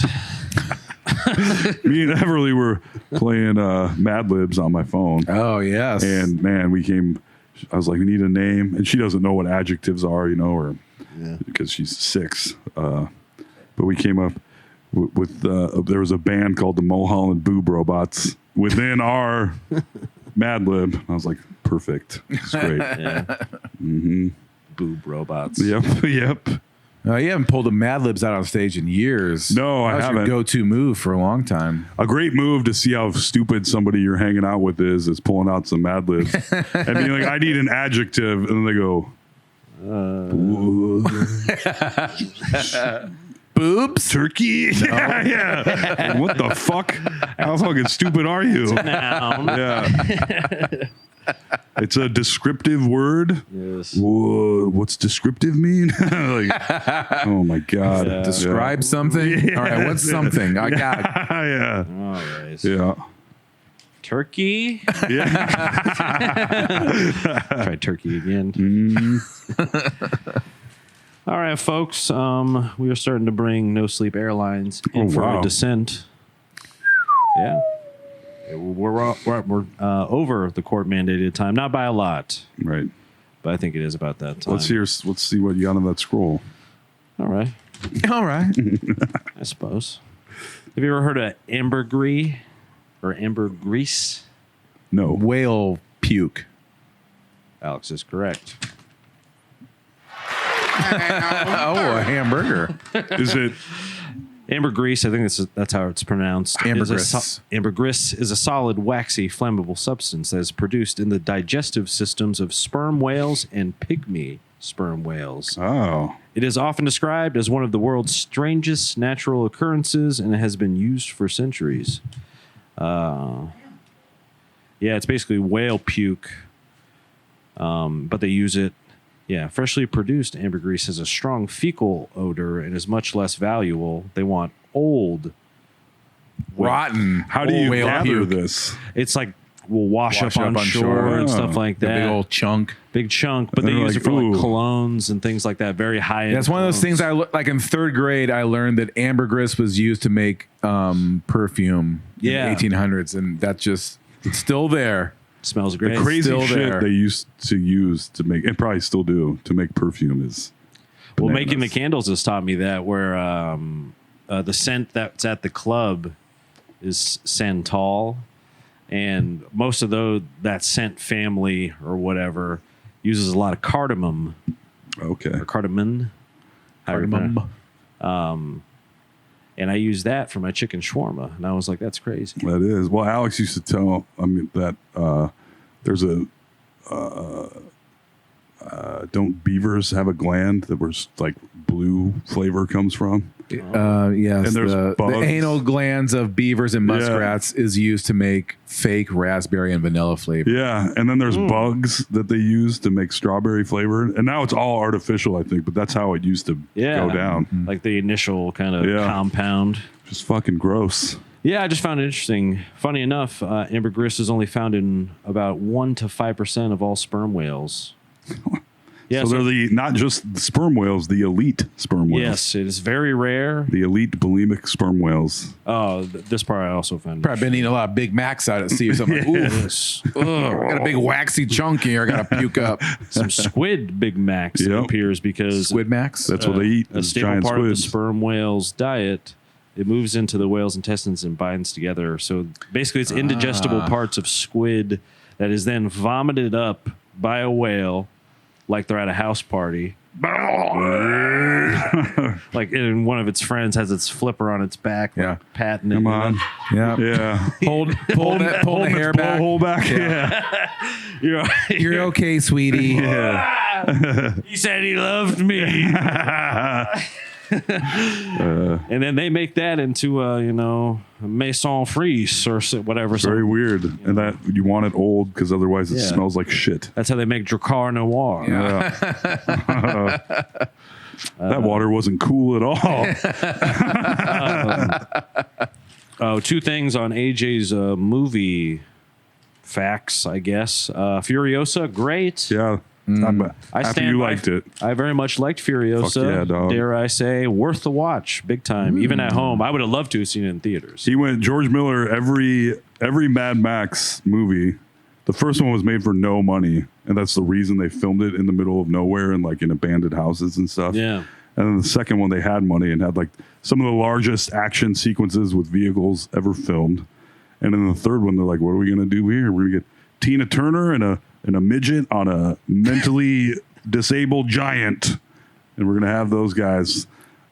Me and Everly were playing Mad Libs on my phone. Oh yes. And man, I was like, we need a name. And she doesn't know what adjectives are, or because she's 6. But we came up with there was a band called the Mulholland Boob Robots within our Mad Lib. I was like, perfect. It's great. Yeah. Boob robots. Yep. Yep. You haven't pulled the Mad Libs out on stage in years. No, I That was haven't. your go-to move for a long time. A great move to see how stupid somebody you're hanging out with is pulling out some Mad Libs and being like, I need an adjective. And then they go, Boobs? turkey? Yeah, yeah. What the fuck? How fucking stupid are you? Noun. Yeah. It's a descriptive word. Yes. Whoa, what's descriptive mean? Like, oh my God. Yeah. Describe something? All right, what's something? I got Yeah. All right. Yeah. Turkey. Yeah. Try turkey again. Mm-hmm. All right, folks. We are starting to bring No Sleep Airlines in Oh, for wow. a descent. Yeah. We're over the court mandated time, not by a lot, Right. but I think it is about that time. Let's see what you got on that scroll. All right, All right. I suppose. Have you ever heard of ambergris or ambergris? No. Whale puke. Alex is correct. Oh, a hamburger. Is it Ambergris, I think that's how it's pronounced. Ambergris. Ambergris is a solid, waxy, flammable substance that is produced in the digestive systems of sperm whales and pygmy sperm whales. Oh. It is often described as one of the world's strangest natural occurrences, and it has been used for centuries. Yeah, it's basically whale puke, but they use it. Yeah, freshly produced ambergris has a strong fecal odor and is much less valuable. They want old. Rotten. How do you whale gather puke. this? It's like we'll wash up on shore and stuff like The that. big old chunk. Big chunk, but And they they're use like, it for like ooh. colognes and things like that. Very high end. That's one of those things like in third grade, I learned that ambergris was used to make perfume Yeah. in the 1800s. And that's just it's still there. Smells great. Crazy still shit there. they used to use to make, and probably still do, to make perfume is Well, bananas. making the candles has taught me that where the scent that's at the club is santal, and most of that scent family or whatever uses a lot of cardamom Okay. or cardamom. Cardamom. And I use that for my chicken shawarma, and I was like, "That's crazy." That is. Well, Alex used to tell, that there's a, don't beavers have a gland that where like blue flavor comes from? Yes. And there's The bugs. anal glands of beavers and muskrats is used to make fake raspberry and vanilla flavor. Yeah. And then there's bugs that they use to make strawberry flavor. And now it's all artificial, I think, but that's how it used to go down. Like the initial kind of Yeah. compound. Just fucking gross. Yeah, I just found it interesting. Funny enough, ambergris is only found in about 1 to 5% of all sperm whales. Yeah, So they're not just the sperm whales, the elite sperm whales. yes, it is very rare. The elite bulimic sperm whales. Oh, this part I also found. Probably been eating a lot of Big Macs out at sea or something. Like, ooh, Yes. ugh, I got a big waxy chunk here. I got to puke up. Some squid Big Macs, it Yep. appears, because Squid Macs. That's what they eat. a is staple giant part of the squids. sperm whale's diet. It moves into the whale's intestines and binds together. So basically, it's indigestible parts of squid that is then vomited up by a whale, like they're at a house party. Like, and one of its friends has its flipper on its back, like, Yeah. patting it. Come you know? on. Yeah. Yeah. Pull the hair Holding back. its blowhole back. Yeah. You're right. You're okay, sweetie. He said he loved me. And then they make that into a maison frise or whatever. Very weird. And that you want it old because otherwise it Yeah. smells like shit. That's how they make Dracar Noir. That water wasn't cool at all. Oh, two things on AJ's movie facts, I guess. Furiosa, great. Yeah. After you liked it. I very much liked Furiosa. Fuck yeah, dog. Dare I say, worth the watch, big time. Even at home, I would have loved to have seen it in theaters. He went George Miller, every Mad Max movie. The first one was made for no money, and that's the reason they filmed it in the middle of nowhere and like in abandoned houses and stuff. Yeah. And then the second one, they had money and had like some of the largest action sequences with vehicles ever filmed. And then the third one, they're like, "What are we gonna do here? We're gonna get Tina Turner and a midget on a mentally disabled giant, and we're gonna have those guys."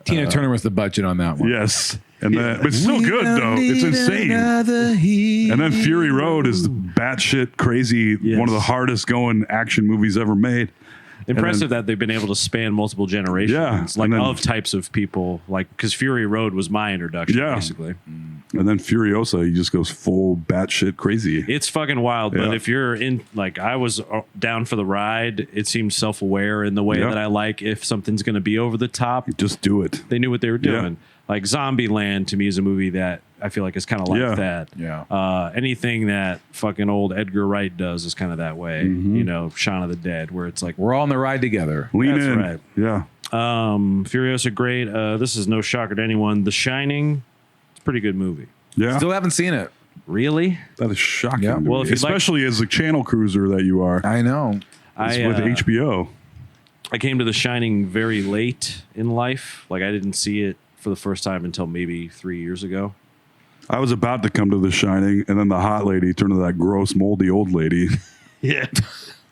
Tina Turner was the budget on that one. Yes, and then but it's still good though. It's insane. And then Fury Road is batshit crazy, Yes. one of the hardest going action movies ever made. Impressive that they've been able to span multiple generations, Yeah, like and then- of types of people, like because Fury Road was my introduction, Yeah. basically. And then Furiosa, he just goes full batshit crazy. It's fucking wild, but Yeah. if you're in, like, I was down for the ride. It seems self-aware in the way Yeah. that I like. If something's going to be over the top, Just do it. they knew what they were Yeah. doing. Like Zombieland to me is a movie that I feel like is kind of like Yeah. that. Yeah. Anything that fucking old Edgar Wright does is kind of that way. Mm-hmm. You know, Shaun of the Dead, where it's like, We're all on the ride together. Lean That's in. right. Yeah. Furiosa, great. This is no shocker to anyone. The Shining, it's a pretty good movie. Yeah. Still haven't seen it. Really? That is shocking. Yeah. to me. Well, if you'd like- especially as a channel cruiser that you are. I know. It's with HBO. I came to The Shining very late in life. Like, I didn't see it for the first time until maybe 3 years ago. I was about to come to The Shining, and then the hot lady turned to that gross, moldy old lady. Yeah.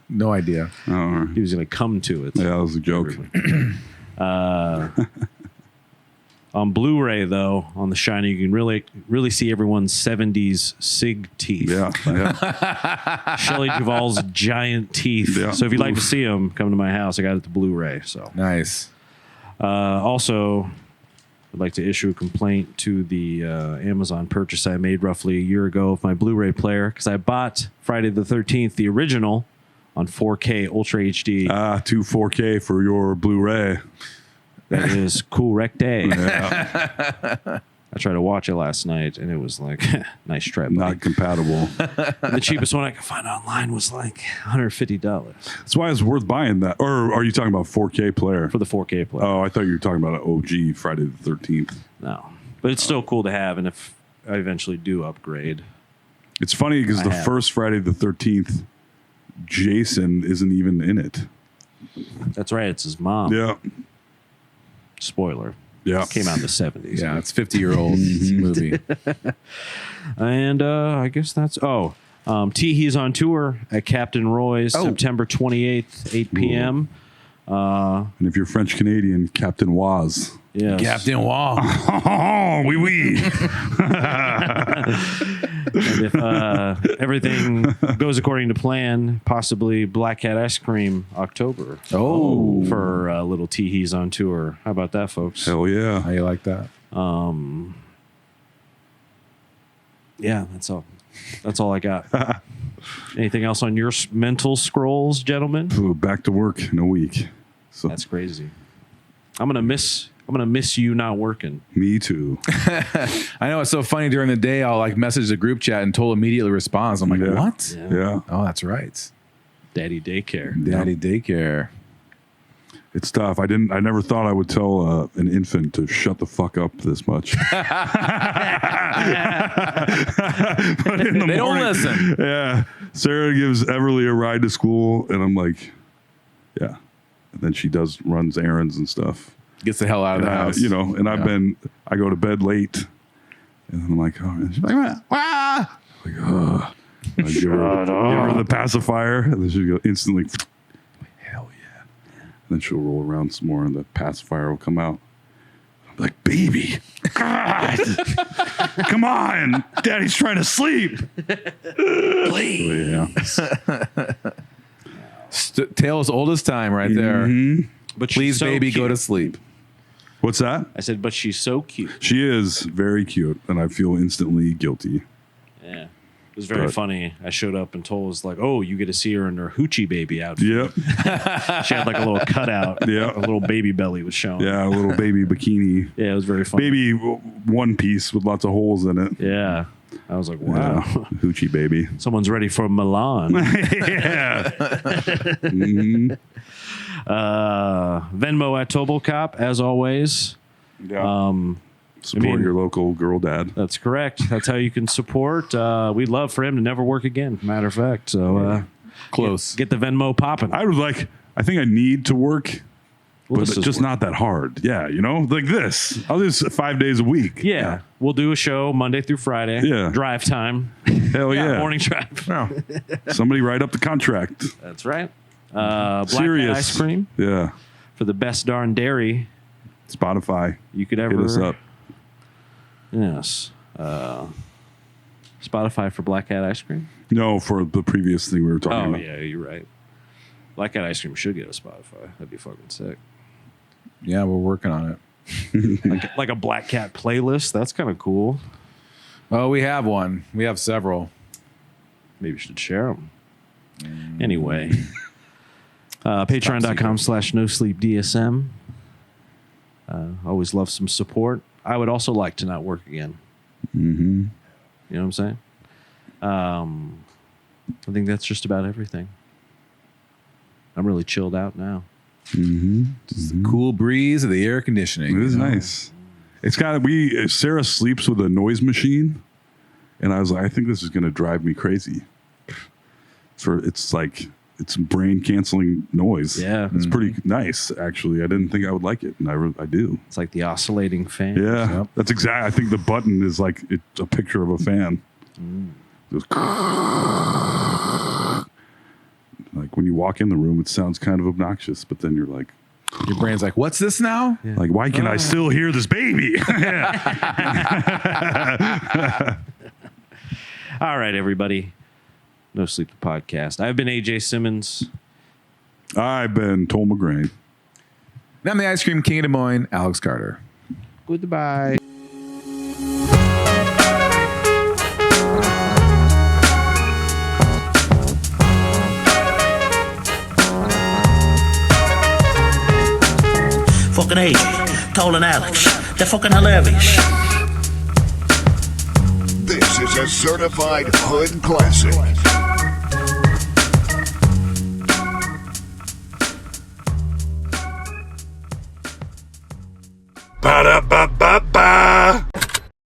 No idea. Oh, He was going to come to it. yeah, that was a joke. On Blu-ray, though, on the Shiny, you can really see everyone's 70s Sig teeth. Yeah. Shelley Duvall's giant teeth. Yeah. So if you'd like to see them, come to my house. I got it to Blu-ray. So Nice. also, I'd like to issue a complaint to the Amazon purchase I made roughly a year ago of my Blu-ray player because I bought Friday the 13th, the original, on 4K Ultra HD. 2 4K for your Blu-ray. That is cool rec day. Yeah. I tried to watch it last night, and it was like, nice try, buddy. Not compatible. The cheapest one I could find online was like $150 That's why it's worth buying that. Or are you talking about 4K player? for the 4K player. Oh, I thought you were talking about an OG Friday the 13th. No, but it's still cool to have, and if I eventually do upgrade, It's funny because I the have. first Friday the 13th, Jason isn't even in it. that's right. It's his mom. Yeah. Spoiler. Yeah. Came out in the 70s. Yeah, it's 50-year-old movie. And I guess that's Teehee's on tour at Captain Roy's September 28th, 8 p.m. And if you're French Canadian, Captain Waz. Yes. Captain Wall. Oh, oui, oui. And if everything goes according to plan, possibly Black Cat Ice Cream October. Oh. For little Teehee's on tour. How about that, folks? Hell yeah. How you like that? Yeah, that's all. That's all I got. Anything else on your mental scrolls, gentlemen? Ooh, back to work in a week. So That's crazy. I'm gonna miss you not working. me too. I know it's so funny during the day. I'll like message the group chat and Toll immediately responds. I'm like, Yeah. what? Yeah. Oh, that's right. Daddy daycare. Daddy daycare. It's tough. I never thought I would tell an infant to shut the fuck up this much. But in the They don't morning- listen. Yeah. Sarah gives Everly a ride to school, and I'm like, yeah. And then she runs errands and stuff. Gets the hell out of the house. You know, and I go to bed late, and I'm like, oh, and she's like, ah! I'm like, oh. I give her the pacifier, and then she'll go instantly, hell yeah. And then she'll roll around some more, and the pacifier will come out. I'm like, baby, God, come on, Daddy's trying to sleep. Please. Yeah. Tale's oldest time right there. But she's Please, so baby, cute. go to sleep. What's that? I said, but she's so cute. She is very cute, and I feel instantly guilty. Yeah. It was very But- funny. I showed up and Toll was like, oh, you get to see her in her hoochie baby outfit. Yep. She had like a little cutout. Yeah. A little baby belly was showing. Yeah, a little baby bikini. Yeah, it was very funny. Baby one piece with lots of holes in it. Yeah. I was like, Yeah. wow. Hoochie baby. Someone's ready for Milan. Yeah. Venmo at Toblecop, as always. Yeah. Support I mean- your local girl dad. That's correct. That's how you can support. We'd love for him to never work again, matter of fact. So Close. get the Venmo popping. I think I need to work, Well, but this is just work. not that hard. Yeah, like this. I'll do this 5 days a week. Yeah. We'll do a show Monday through Friday. Yeah. Drive time. Hell yeah. Morning drive. Somebody write up the contract. That's right. Black Cat Serious. Ice Cream Yeah. for the best darn dairy Spotify. you could ever. Hit us up. Yes. Spotify for Black Cat Ice Cream. No, for the previous thing we were talking Oh about. yeah, you're right. Black Cat Ice Cream should get a Spotify. That'd be fucking sick. Yeah, we're working on it. Like a Black Cat playlist. That's kind of cool. Oh, we have one. We have several. Maybe we should share them. Anyway, patreon.com/NoSleepDSM. Always love some support. I would also like to not work again. Mm-hmm. You know what I'm saying? I think that's just about everything. I'm really chilled out now. Just the cool breeze of the air conditioning. It is you know? nice. It's got Sarah sleeps with a noise machine, and I was like, I think this is going to drive me crazy. It's brain canceling noise. Yeah. It's pretty nice actually. I didn't think I would like it, and I do. It's like the oscillating fan. Yeah, Yep. that's exactly. I think the button is like it's a picture of a fan. It goes, like when you walk in the room, it sounds kind of obnoxious, but then you're like, Your brain's like, what's this now? Like, why can I still hear this baby? All right, everybody. No Sleep the Podcast. I've been AJ Simmons. I've been Tom McGrain. And I'm the Ice Cream King of Des Moines, Alex Carter. Goodbye. Fucking AJ, Toll and Alex. They're fucking hilarious. This is a certified hood classic. Ba-da-ba-ba-ba.